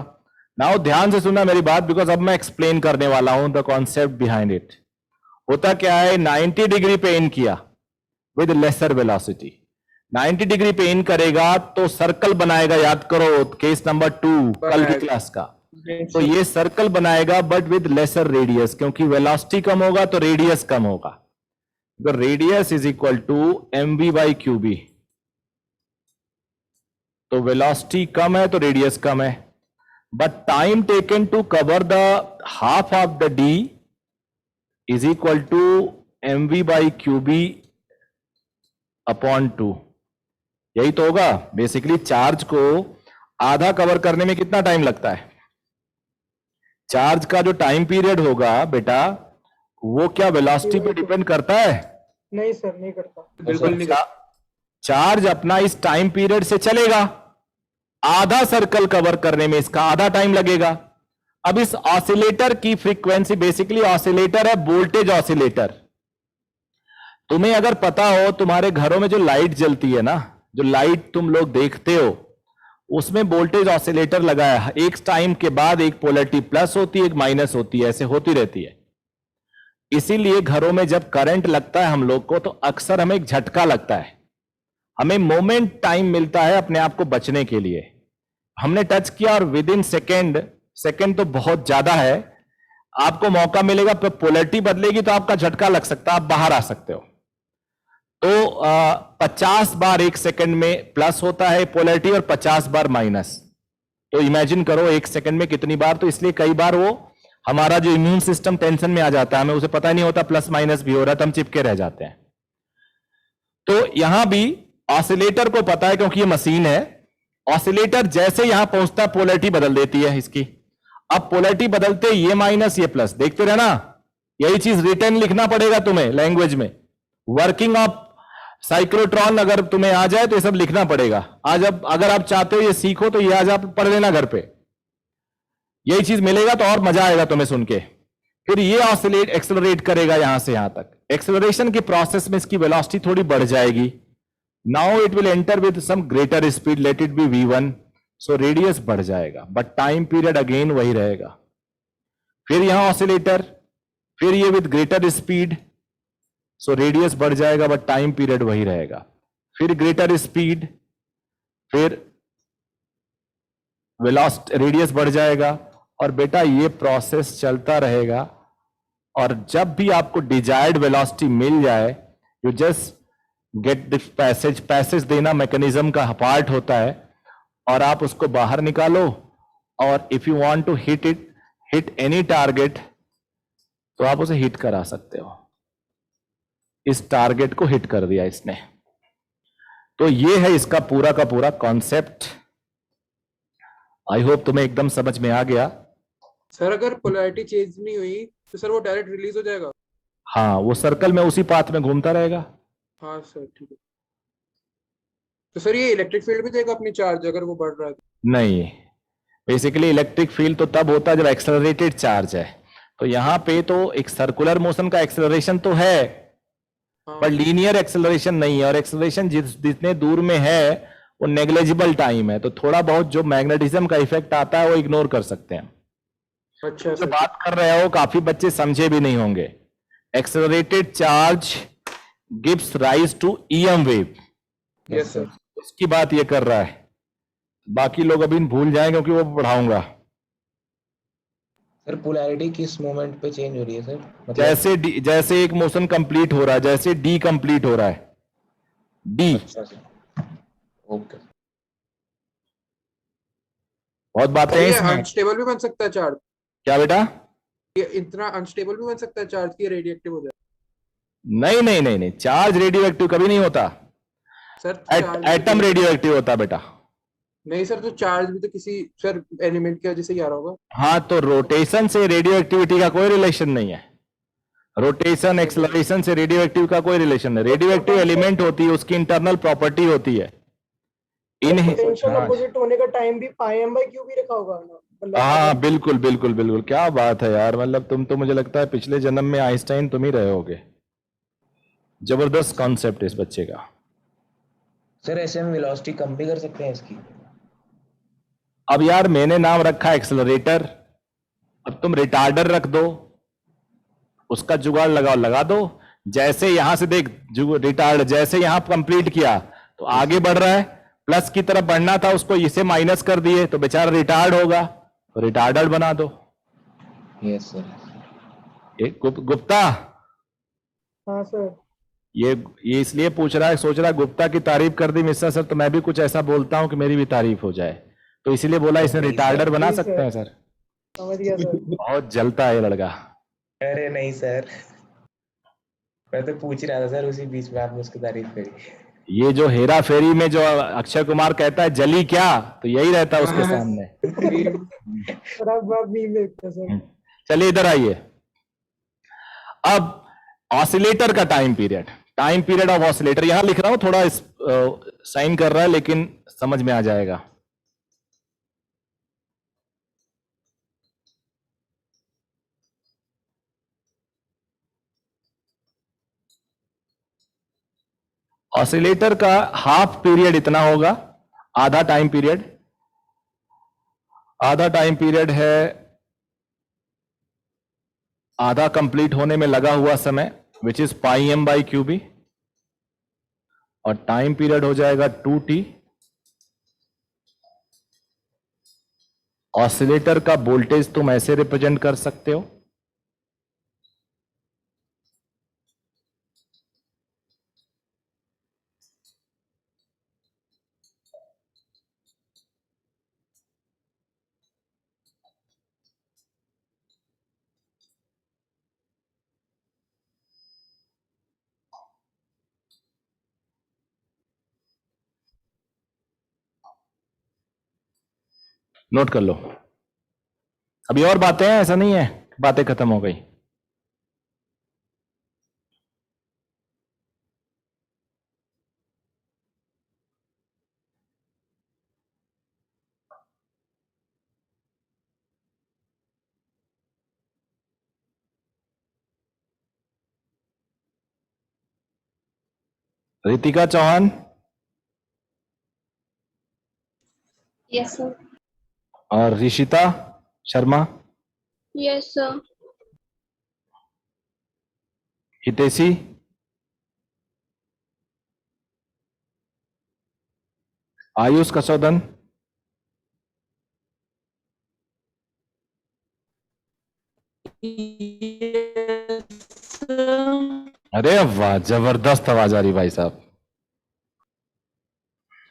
नाउ ध्यान से सुनना मेरी बात, बिकॉज अब मैं एक्सप्लेन करने वाला हूं द कॉन्सेप्ट बिहाइंड इट। होता क्या है, 90 डिग्री पे इन किया विद लेसर वेलोसिटी, 90 डिग्री पे इन करेगा तो सर्कल बनाएगा, याद करो केस नंबर 2 कल की क्लास का। तो ये सर्कल बनाएगा बट विद लेसर रेडियस, क्योंकि वेलोसिटी कम होगा तो रेडियस कम होगा। Radius is equal to mv by QB, तो वेलोसिटी कम है तो रेडियस कम है, but time taken to cover the half of the D is equal to mv by QB upon 2। यही तो होगा बेसिकली। चार्ज को आधा कवर करने में कितना टाइम लगता है? चार्ज का जो टाइम पीरियड होगा बेटा, वो क्या वेलोसिटी पे डिपेंड करता है? नहीं सर, नहीं करता। बिल्कुल नहीं चार्ज अपना इस टाइम पीरियड से चलेगा, आधा सर्कल कवर करने में इसका आधा टाइम लगेगा। अब इस ऑसिलेटर की फ्रीक्वेंसी, बेसिकली ऑसिलेटर है वोल्टेज ऑसिलेटर। तुम्हें अगर पता हो, तुम्हारे घरों में जो लाइट जलती है ना, जो लाइट तुम लोग देखते हो, उसमें वोल्टेज ऑसिलेटर लगा है। एक टाइम के बाद एक पोलैरिटी प्लस होती है, एक माइनस होती है, ऐसे होती रहती है। इसीलिए घरों में जब करंट लगता है हम लोग को, तो अक्सर हमें एक झटका लगता है, हमें मोमेंट टाइम मिलता है अपने आप को बचने के लिए। हमने टच किया और विद इन सेकेंड तो बहुत ज्यादा है, आपको मौका मिलेगा, पोलैरिटी बदलेगी तो आपका झटका लग सकता है, आप बाहर आ सकते हो। तो 50 बार एक सेकंड में प्लस होता है पोलैरिटी और 50 बार माइनस। तो इमेजिन करो एक सेकंड में कितनी बार, तो इसलिए कई बार वो हमारा जो इम्यून सिस्टम टेंशन में आ जाता है, हमें उसे पता नहीं होता प्लस माइनस भी हो रहा है, तो हम चिपके रह जाते हैं। तो यहां भी ऑसिलेटर को पता है, क्योंकि ये मशीन है, ऑसिलेटर जैसे यहां पहुंचता है पोलैरिटी बदल देती है इसकी। अब पोलैरिटी बदलते ये माइनस ये प्लस, देखते रहना, यही चीज रिटर्न लिखना पड़ेगा तुम्हें लैंग्वेज में। वर्किंग ऑफ साइक्लोट्रॉन अगर तुम्हें आ जाए तो ये सब लिखना पड़ेगा। आज अब अगर आप चाहते हो ये सीखो तो ये आज आप पढ़ लेना घर पे, यही चीज मिलेगा तो और मजा आएगा तुम्हें सुन के। फिर ये ऑसिलेट एक्सेलरेट करेगा यहां से यहां तक। एक्सेलरेशन की प्रोसेस में इसकी वेलोसिटी थोड़ी बढ़ जाएगी। Now it will enter with some greater speed, late it B v1, so radius बढ़ जाएगा, बट टाइम पीरियड अगेन वही रहेगा। फिर यहां ऑसिलेटर, फिर ये with greater speed, so radius बढ़ जाएगा बट टाइम पीरियड वही रहेगा। फिर ग्रेटर स्पीड, फिर वेलोसिटी रेडियस बढ़ जाएगा, और बेटा ये प्रोसेस चलता रहेगा। और जब भी आपको डिजायर्ड वेलोसिटी मिल जाए, you just get the passage. Passage देना मैकेनिज्म का पार्ट होता है, और आप उसको बाहर निकालो, और if you want to hit any target, तो आप उसे हिट करा सकते हो। इस टारगेट को हिट कर दिया इसने। तो ये है इसका पूरा का पूरा कॉन्सेप्ट। आई होप तुम्हें एकदम समझ में आ गया। सर अगर पोलैरिटी चेंज नहीं हुई तो सर वो डायरेक्ट रिलीज हो जाएगा? हाँ, वो सर्कल में उसी पाथ में घूमता रहेगा। हाँ सर ठीक है। तो सर ये इलेक्ट्रिक फील्ड भी देगा अपनी चार्ज अगर वो बढ़ रहा है? नहीं, बेसिकली इलेक्ट्रिक फील्ड तो तब होता है जब एक्सेलरेटेड चार्ज है। तो यहां पे तो एक सर्कुलर मोशन का एक्सेलरेशन तो है, पर लीनियर एक्सेलरेशन नहीं है। और एक्सेलरेशन जितने दूर में है वो नेग्लेजिबल टाइम है, तो थोड़ा बहुत जो मैग्नेटिज्म का इफेक्ट आता है वो इग्नोर कर सकते हैं। अच्छा जो बात कर रहे हो काफी बच्चे समझे भी नहीं होंगे। Accelerated charge gives rise to EM wave, yes sir. उसकी बात ये कर रहा है। बाकी लोग अभी भूल जाएंगे क्योंकि वो पढ़ाऊंगा। सर पोलैरिटी किस मोमेंट पे चेंज हो रही है सर? मतलब जैसे एक मोशन कंप्लीट हो रहा है, जैसे डी कंप्लीट हो रहा है, डी। अच्छा सर, ओके। बहुत बातें हैं ये इसमें। अनस्टेबल भी बन सकता है चार्ज? क्या बेटा? ये इतना अनस्टेबल भी बन सकता है चार्ज की रेडिएक्टिव हो जाए? नहीं नहीं नहीं नहीं, चार्ज रेडियो एक्टिव कभी नहीं होता सर। एटम रेडियो एक्टिव होता बेटा। नहीं सर, तो चार्ज भी तो किसी सर एलिमेंट की वजह से ही आ रहा होगा। हाँ, तो रोटेशन से रेडियो एक्टिविटी का कोई रिलेशन नहीं है। रोटेशन एक्सेलरेशन से रेडियो एक्टिव का कोई रिलेशन नहीं। रेडियो एक्टिव एलिमेंट होती है, उसकी इंटरनल प्रॉपर्टी होती है। पोटेंशियल हाँ अपोजिट होने का टाइम भी पाई एम बाई क्यू भी रखा होगा ना, मतलब हाँ, बिल्कुल बिल्कुल बिल्कुल। क्या बात है यार, मतलब तुम तो मुझे लगता है पिछले जन्म में आइंस्टाइन तुम ही रहे होगे। जबरदस्त कॉन्सेप्ट है इस बच्चे का। सर ऐसे हम वेलोसिटी कम भी कर सकते हैं इसकी? अब यार मैंने नाम रखा है एक्सेलरेटर, अब तुम रिटार्डर रख दो, उसका जुगाड़ लगा दो। जैसे यहां से देख रिटार्ड, जैसे यहां कंप्लीट किया तो आगे बढ़ रहा है, प्लस की तरफ बढ़ना था, उसको इसे माइनस कर दिए तो बेचारा रिटार्ड होगा, तो रिटार्डर बना दो। Yes sir. एक गुप्ता, हाँ सर। ये इसलिए पूछ रहा है, सोच रहा है गुप्ता की तारीफ कर दी मिश्रा सर तो मैं भी कुछ ऐसा बोलता हूं कि मेरी भी तारीफ हो जाए, तो इसीलिए बोला इसने रिटार्डर बना सकते हैं सर। समझ गया सर। बहुत जलता है ये लड़का। अरे नहीं सर, मैं तो पूछ ही रहा था सर, उसी बीच में आपने उसकी तारीफ करी। ये जो हेरा फेरी में जो अक्षय कुमार कहता है जली क्या, तो यही रहता है उसके सामने। सर आप मीम देखते हैं सर। चलिए इधर आइए। अब ऑसिलेटर का टाइम पीरियड ऑफ ऑसिलेटर यहां लिख रहा हूं, थोड़ा साइन कर रहा है लेकिन समझ में आ जाएगा। ऑसिलेटर का हाफ पीरियड इतना होगा, आधा टाइम पीरियड है, आधा कंप्लीट होने में लगा हुआ समय which is pi M by Q B, और टाइम पीरियड हो जाएगा 2t। ऑसिलेटर का वोल्टेज तुम ऐसे रिप्रेजेंट कर सकते हो, नोट कर लो। अभी और बातें हैं, ऐसा नहीं है बातें खत्म हो गई। Ritika Chauhan, yes sir. और ऋषिता शर्मा, यस सर। हितेशी, आयुष कसौदन, अरे वाह, जबरदस्त आवाज आ रही भाई साहब।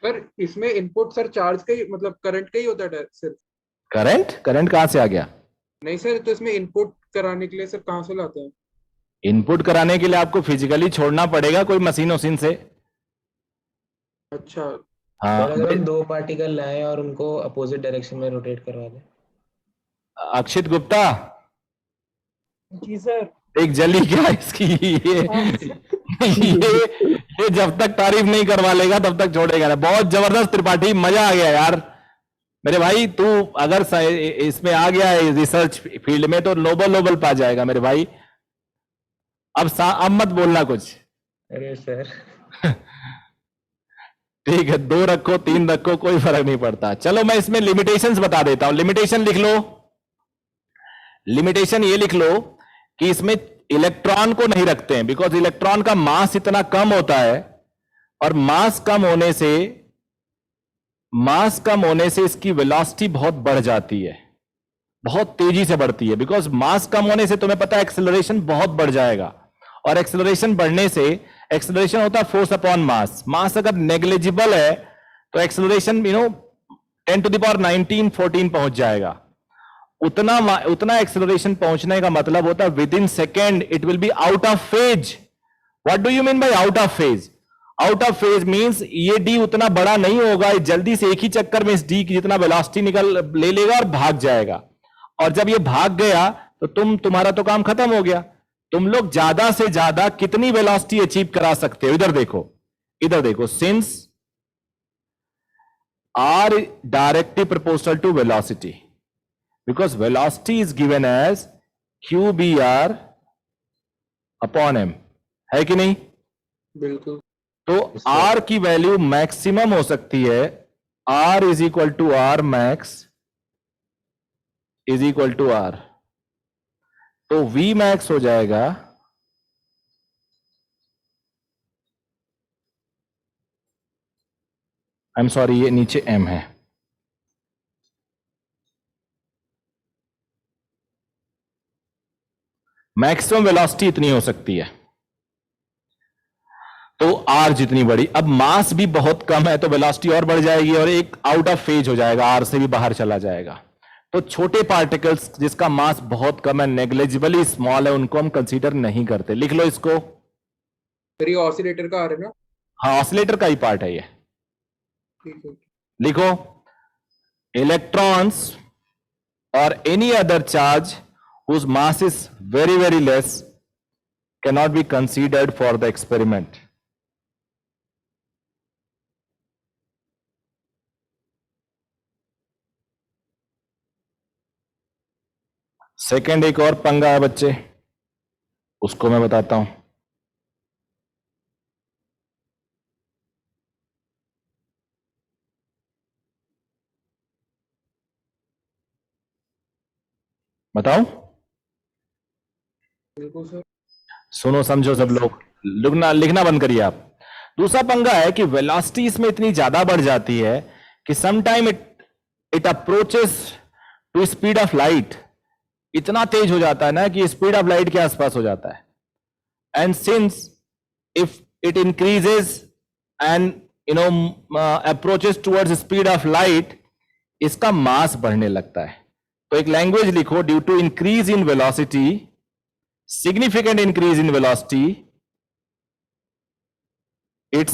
सर इसमें इनपुट सर चार्ज का ही मतलब करंट का ही होता है सिर्फ? करंट करंट कहां से आ गया? नहीं सर, तो इसमें इनपुट कराने के लिए सर कहाँ से लाते हैं? इनपुट कराने के लिए आपको फिजिकली छोड़ना पड़ेगा कोई मशीन वशीन से। अच्छा। हाँ, सर अगर हम 2 पार्टिकल लाएं और उनको अपोजिट डायरेक्शन में रोटेट करवा दें। अक्षित गुप्ता, जी सर। एक जली क्या इसकी ये जब तक तारीफ नहीं करवा लेगा तब तक छोड़ेगा ना। बहुत जबरदस्त त्रिपाठी, मजा आ गया यार मेरे भाई। तू अगर इसमें आ गया है रिसर्च फील्ड में तो नोबल पा जाएगा मेरे भाई। अब मत बोलना कुछ। अरे सर ठीक है, 2 रखो 3 रखो, कोई फर्क नहीं पड़ता। चलो मैं इसमें लिमिटेशंस बता देता हूं। लिमिटेशन लिख लो। लिमिटेशन ये लिख लो कि इसमें इलेक्ट्रॉन को नहीं रखते हैं, बिकॉज इलेक्ट्रॉन का मास इतना कम होता है, और मास कम होने से इसकी वेलोसिटी बहुत बढ़ जाती है, बहुत तेजी से बढ़ती है। बिकॉज मास कम होने से तुम्हें पता है एक्सेलरेशन बहुत बढ़ जाएगा, और एक्सेलरेशन बढ़ने से, एक्सेलरेशन होता है फोर्स अपॉन मास। मास अगर नेग्लिजिबल है तो एक्सेलरेशन 10⁻19 14 पहुंच जाएगा। उतना एक्सेलरेशन पहुंचने का मतलब होता है with in second it will be out of phase. What do you mean by out of phase? Out of phase means ये डी उतना बड़ा नहीं होगा, जल्दी से एक ही चक्कर में इस डी की जितना वेलोसिटी ले लेगा और भाग जाएगा। और जब ये भाग गया तो तुम्हारा तो काम खत्म हो गया। तुम लोग ज्यादा से ज्यादा कितनी वेलोसिटी अचीव करा सकते हो? इधर देखो, since R directly proportional to velocity, because velocity is given as qbr upon m, है कि नहीं? बिल्कुल। तो r की वैल्यू मैक्सिमम हो सकती है, r is equal to r max is equal to r, तो v मैक्स हो जाएगा आई एम सॉरी, ये नीचे m है। मैक्सिमम वेलोसिटी इतनी हो सकती है, तो r जितनी बड़ी, अब मास भी बहुत कम है तो वेलोसिटी और बढ़ जाएगी, और एक आउट ऑफ फेज हो जाएगा, r से भी बाहर चला जाएगा। तो छोटे पार्टिकल्स जिसका मास बहुत कम है, नेग्लिजिबली स्मॉल है, उनको हम कंसीडर नहीं करते। लिख लो इसको। सर ये ऑसिलेटर का आ रहा है ना? हाँ, ऑसिलेटर का ही पार्ट है ये। ठीक है। लिखो, इलेक्ट्रॉन्स और any other charge whose mass is very very less cannot be considered for the experiment. Second एक और पंगा है बच्चे, उसको मैं बताता हूं। बताऊं? बिल्कुल सर। सुनो समझो सब लोग, लिखना बंद करिए आप। दूसरा पंगा है कि वेलोसिटी इसमें इतनी ज्यादा बढ़ जाती है कि sometime it approaches to speed of light. इतना तेज हो जाता है ना कि स्पीड ऑफ लाइट के आसपास हो जाता है। And since if it increases and approaches towards speed of light, इसका मास बढ़ने लगता है। तो एक लैंग्वेज लिखो, due to increase in velocity, significant increase in velocity, its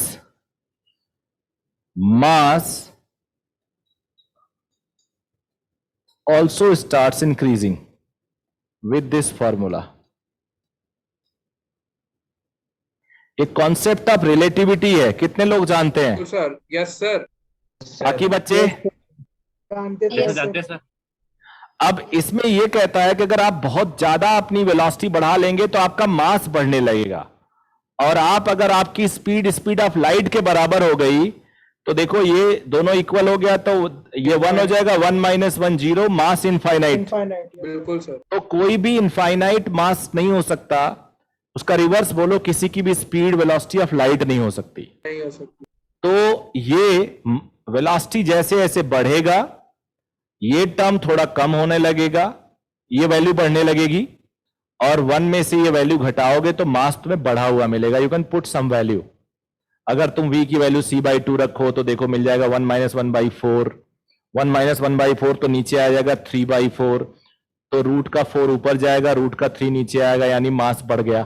mass also starts increasing with this formula. एक कॉन्सेप्ट ऑफ रिलेटिविटी है, कितने लोग जानते हैं? Sir yes sir. बाकी बच्चे जानते थे Yes, सर। अब इसमें यह कहता है कि अगर आप बहुत ज्यादा अपनी वेलोसिटी बढ़ा लेंगे तो आपका मास बढ़ने लगेगा, और आप अगर आपकी स्पीड ऑफ लाइट के बराबर हो गई तो देखो ये दोनों इक्वल हो गया, तो ये 1 हो जाएगा, 1 - 1 0, मास इनफाइनाइट। इनफाइनाइट। बिल्कुल सर। तो कोई भी इनफाइनाइट मास नहीं हो सकता, उसका रिवर्स बोलो, किसी की भी स्पीड वेलोसिटी ऑफ लाइट नहीं हो सकती। नहीं हो सकती। तो ये वेलोसिटी जैसे जैसे बढ़ेगा ये टर्म थोड़ा कम होने लगेगा, ये वैल्यू बढ़ने लगेगी, और 1 में से ये वैल्यू घटाओगे तो मास तुम्हें बढ़ा हुआ मिलेगा। You can put some value. अगर तुम v की वैल्यू c/2 रखो तो देखो मिल जाएगा 1 - 1/4, 1 - 1/4 तो नीचे आ जाएगा 3/4, तो रूट का 4 ऊपर जाएगा, रूट का 3 नीचे आएगा, यानी मास बढ़ गया।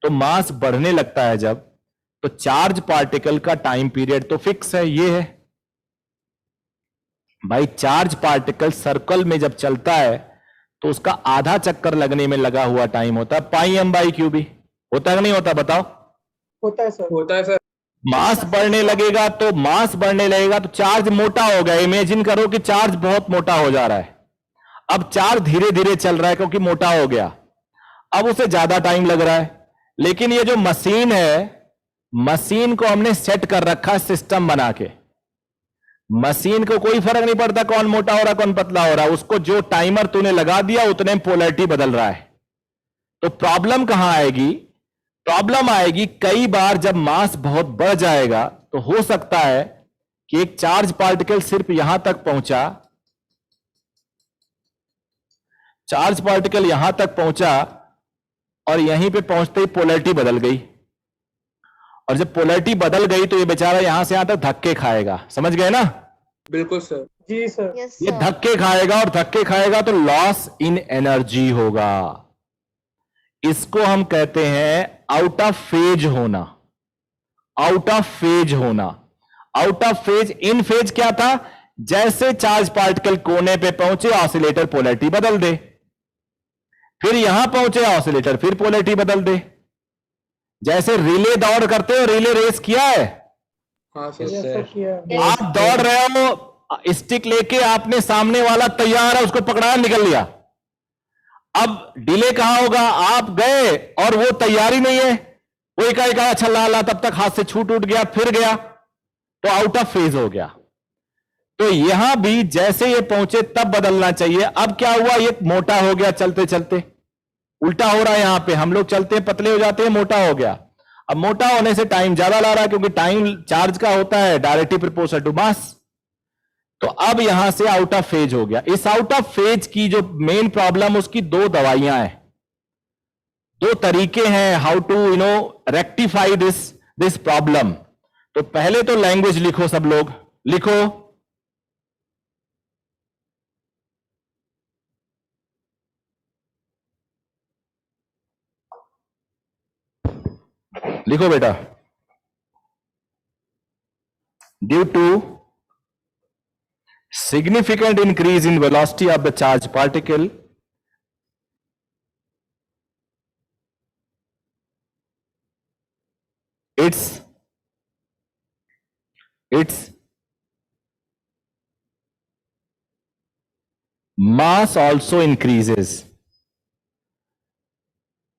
तो मास बढ़ने लगता है जब, तो चार्ज पार्टिकल का टाइम पीरियड तो फिक्स है, ये है भाई। चार्ज पार्टिकल सर्कल में जब चलता है तो उसका आधा चक्कर लगने में लगा हुआ टाइम होता है πm/q। होता है कि नहीं होता, बताओ? होता है सर। होता है सर। मास बढ़ने लगेगा तो चार्ज मोटा हो गया। इमेजिन करो कि चार्ज बहुत मोटा हो जा रहा है, अब चार्ज धीरे धीरे चल रहा है क्योंकि मोटा हो गया, अब उसे ज्यादा टाइम लग रहा है। लेकिन ये जो मशीन है, मशीन को हमने सेट कर रखा है सिस्टम बना के। मशीन को कोई फर्क नहीं पड़ता कौन मोटा हो रहा कौन पतला हो रहा, उसको जो टाइमर तूने लगा दिया उतने में पोलैरिटी बदल रहा है। तो प्रॉब्लम कहां आएगी? प्रॉब्लम आएगी कई बार जब मास बहुत बढ़ जाएगा तो हो सकता है कि एक चार्ज पार्टिकल सिर्फ यहां तक पहुंचा, चार्ज पार्टिकल यहां तक पहुंचा और यहीं पे पहुंचते ही पोलैरिटी बदल गई, और जब पोलैरिटी बदल गई तो ये बेचारा यहां से यहां तक धक्के खाएगा। समझ गए ना? बिल्कुल सर। जी सर। ये धक्के खाएगा, और धक्के खाएगा तो लॉस इन एनर्जी होगा। इसको हम कहते हैं आउट ऑफ फेज होना। आउट ऑफ फेज होना, out of phase. In phase क्या था? जैसे चार्ज पार्टिकल कोने पे पहुंचे ऑसिलेटर पोलैरिटी बदल दे, फिर यहां पहुंचे ऑसिलेटर फिर पोलैरिटी बदल दे। जैसे रिले दौड़ करते हो, रिले रेस किया है? हाँ सर। यस सर किया। आप दौड़ रहे हो, स्टिक लेके, आपने सामने वाला तैयार है उसको पकड़ाया, निकल लिया। अब डिले कहां होगा? आप गए और वो तैयारी नहीं है, वो इकाई का अच्छा ला तब तक हाथ से छूट उठ गया, फिर गया, तो आउट ऑफ फेज हो गया। तो यहां भी जैसे ये पहुंचे तब बदलना चाहिए। अब क्या हुआ? ये मोटा हो गया चलते चलते, उल्टा हो रहा है। यहां पे हम लोग चलते हैं पतले हो जाते हैं, मोटा हो गया। अब मोटा होने से टाइम ज्यादा ला रहा है, क्योंकि टाइम चार्ज का होता है डायरेक्टली प्रोपोर्शनल टू मास। तो अब यहां से आउट ऑफ फेज हो गया। इस आउट ऑफ फेज की जो मेन प्रॉब्लम, उसकी 2 दवाइयां हैं, 2 तरीके हैं how to rectify this problem. तो पहले तो लैंग्वेज लिखो, सब लोग लिखो। लिखो बेटा। Due to significant increase in velocity of the charged particle, its mass also increases.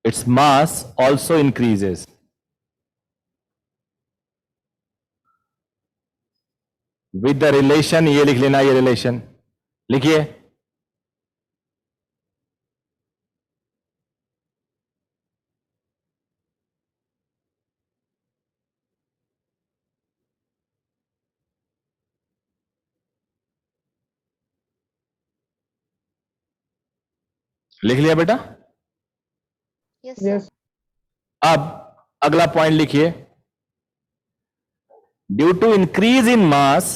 Its mass also increases. With the relation, ये लिख लेना, ये रिलेशन लिखिए। लिख लिया बेटा? यस। अब अगला पॉइंट लिखिए। Due to increase in mass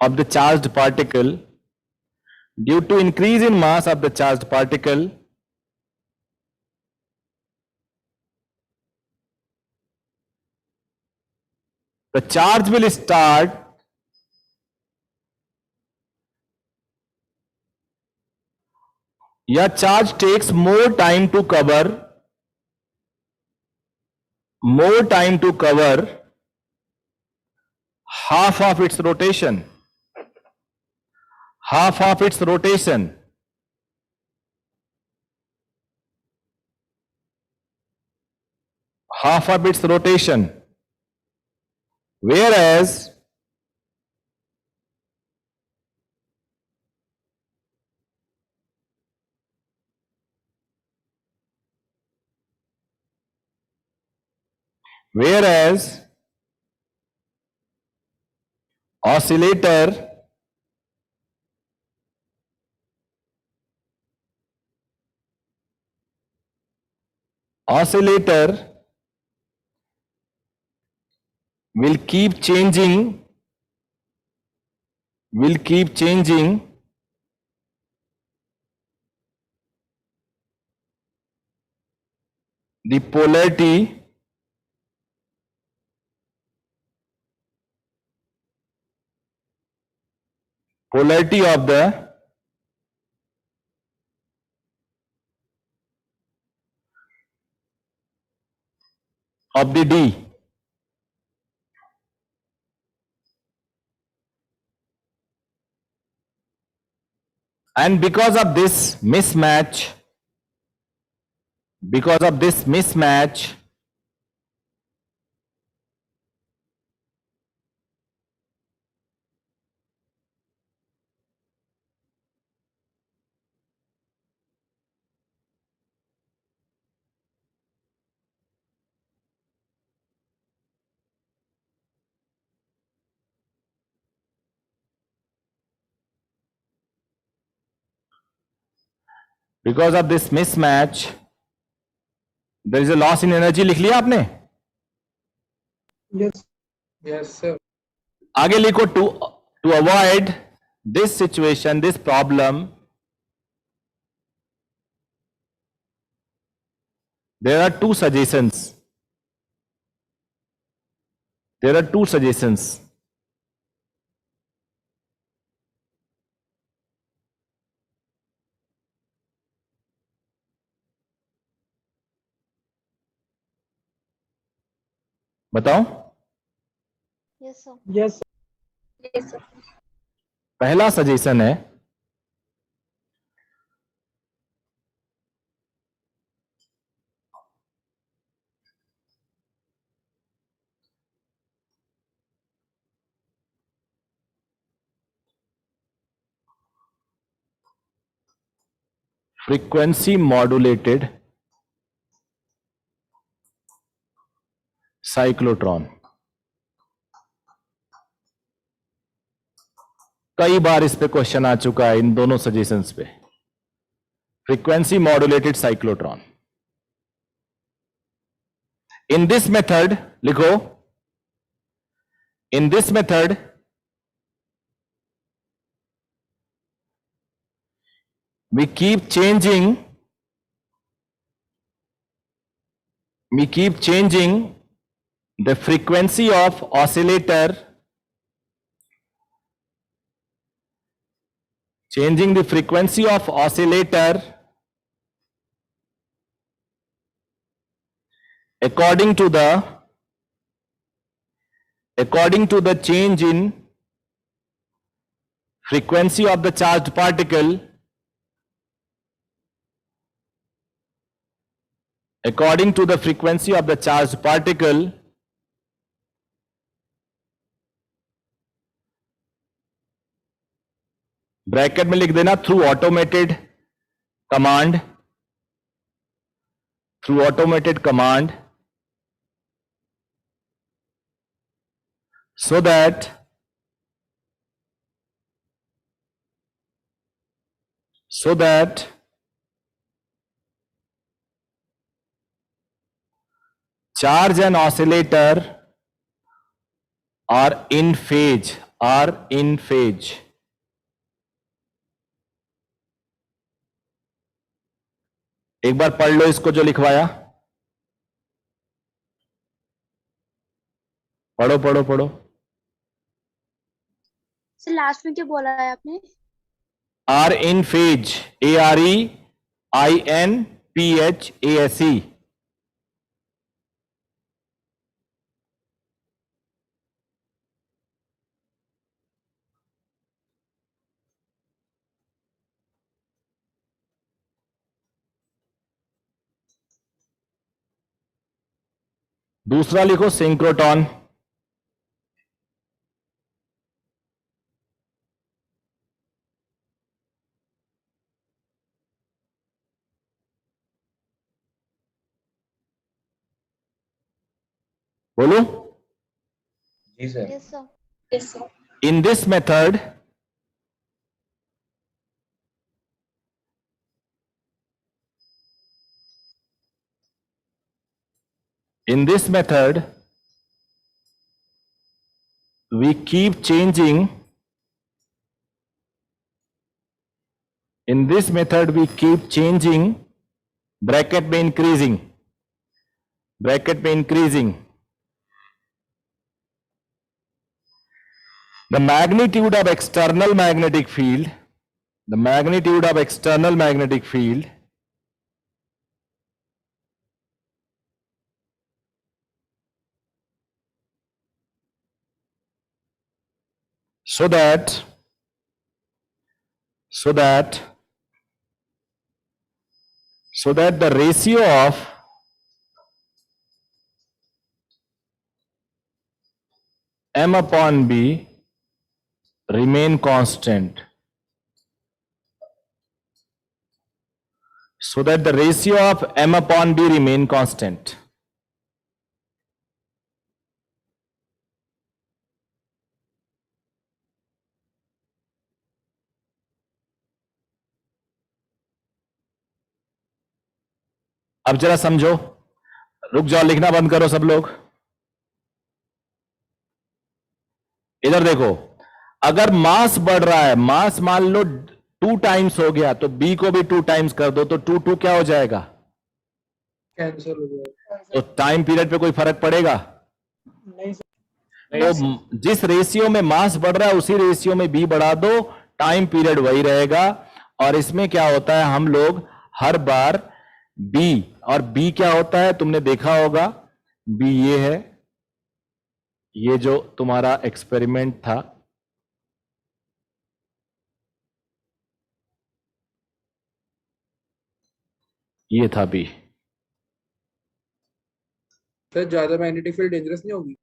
of the charged particle, due to increase in mass of the charged particle, the charge will start या charge takes more time to cover half of its rotation, half of its rotation. Half of its rotation, whereas oscillator will keep changing the polarity of the D. And because of this mismatch, there is a loss in energy. लिख लिया आपने? Yes. Yes, sir. आगे लिखो to avoid this situation, this problem, there are two suggestions. बताओ. Yes, sir. Yes. Yes, sir. पहला suggestion है frequency modulated cyclotron. कई बार इस पे क्वेश्चन आ चुका है इन दोनों सजेशंस पे. Frequency modulated cyclotron. In this method लिखो, in this method we keep changing the frequency of oscillator, according to the change in frequency of the charged particle, bracket में लिख देना through automated command, so that charge and oscillator are in phase. एक बार पढ़ लो इसको जो लिखवाया. पढ़ो. Sir last में क्या बोला है आपने? Are in phase, ARE INPHASE. दूसरा लिखो सिंक्रोटॉन. बोलो. जी sir. Yes, sir. Yes, sir. In this method, we keep changing. In this method, we keep changing. Bracket में increasing. Bracket में increasing. The magnitude of external magnetic field. The magnitude of external magnetic field so that the ratio of M upon B remain constant. So that the ratio of M upon B remain constant. अब जरा समझो. रुक जाओ, लिखना बंद करो सब लोग. इधर देखो, अगर मास बढ़ रहा है, मास मान लो 2 टाइम्स हो गया, तो बी को भी 2 टाइम्स कर दो, तो 2 2 क्या हो जाएगा? कैंसिल हो जाएगा. तो टाइम पीरियड पे कोई फर्क पड़ेगा? नहीं सर. तो जिस रेशियो में मास बढ़ रहा है उसी रेशियो में बी बढ़ा दो, टाइम पीरियड वही रहेगा. और इसमें क्या होता है, हम लोग हर बार बी, और बी क्या होता है तुमने देखा होगा, बी ये है, ये जो तुम्हारा एक्सपेरिमेंट था, ये था बी. सर ज्यादा मैग्नेटिक फील्ड डेंजरस नहीं होगी?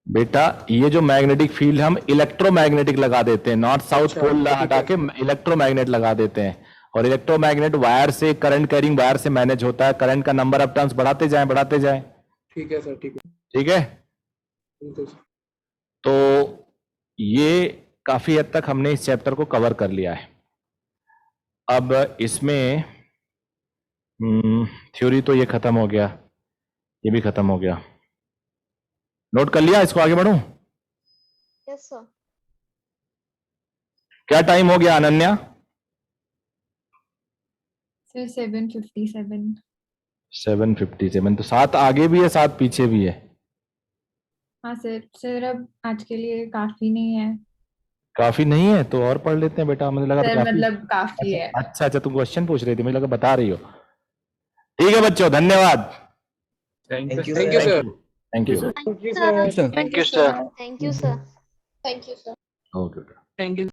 बेटा ये जो मैग्नेटिक फील्ड हम इलेक्ट्रोमैग्नेटिक लगा देते हैं, नॉर्थ साउथ अच्छा, पोल ठीक हटा है. के इलेक्ट्रोमैग्नेट लगा देते हैं. और इलेक्ट्रोमैग्नेट वायर से, करंट कैरिंग वायर से मैनेज होता है. करंट का नंबर ऑफ टर्न्स बढ़ाते जाएं. ठीक है सर. ठीक है. ठीक है. ठीक है सर. तो ये काफी हद तक हमने इस चैप्टर को कवर कर लिया है. अब इसमें थ्योरी तो ये खत्म हो गया, ये भी खत्म हो गया. नोट कर लिया, इसको आगे बढ़ूं? Yes, sir. क्या टाइम हो गया अनन्या? सर 7:57. 7:57. तो 7 आगे भी है, 7 पीछे भी है. हाँ सर अब आज के लिए काफी नहीं है. काफी नहीं है तो और पढ़ लेते हैं बेटा. मुझे लगा सर तो काफी. मतलब काफी है. अच्छा, तुम क्वेश्चन पूछ रही थी, मुझे लगा बता रही हो. ठीक है बच्चों, धन्यवाद. Thank you thank you sir. Thank you. Thank you, sir. Thank you, sir. Thank you, sir. Thank you, sir. Okay. Thank you.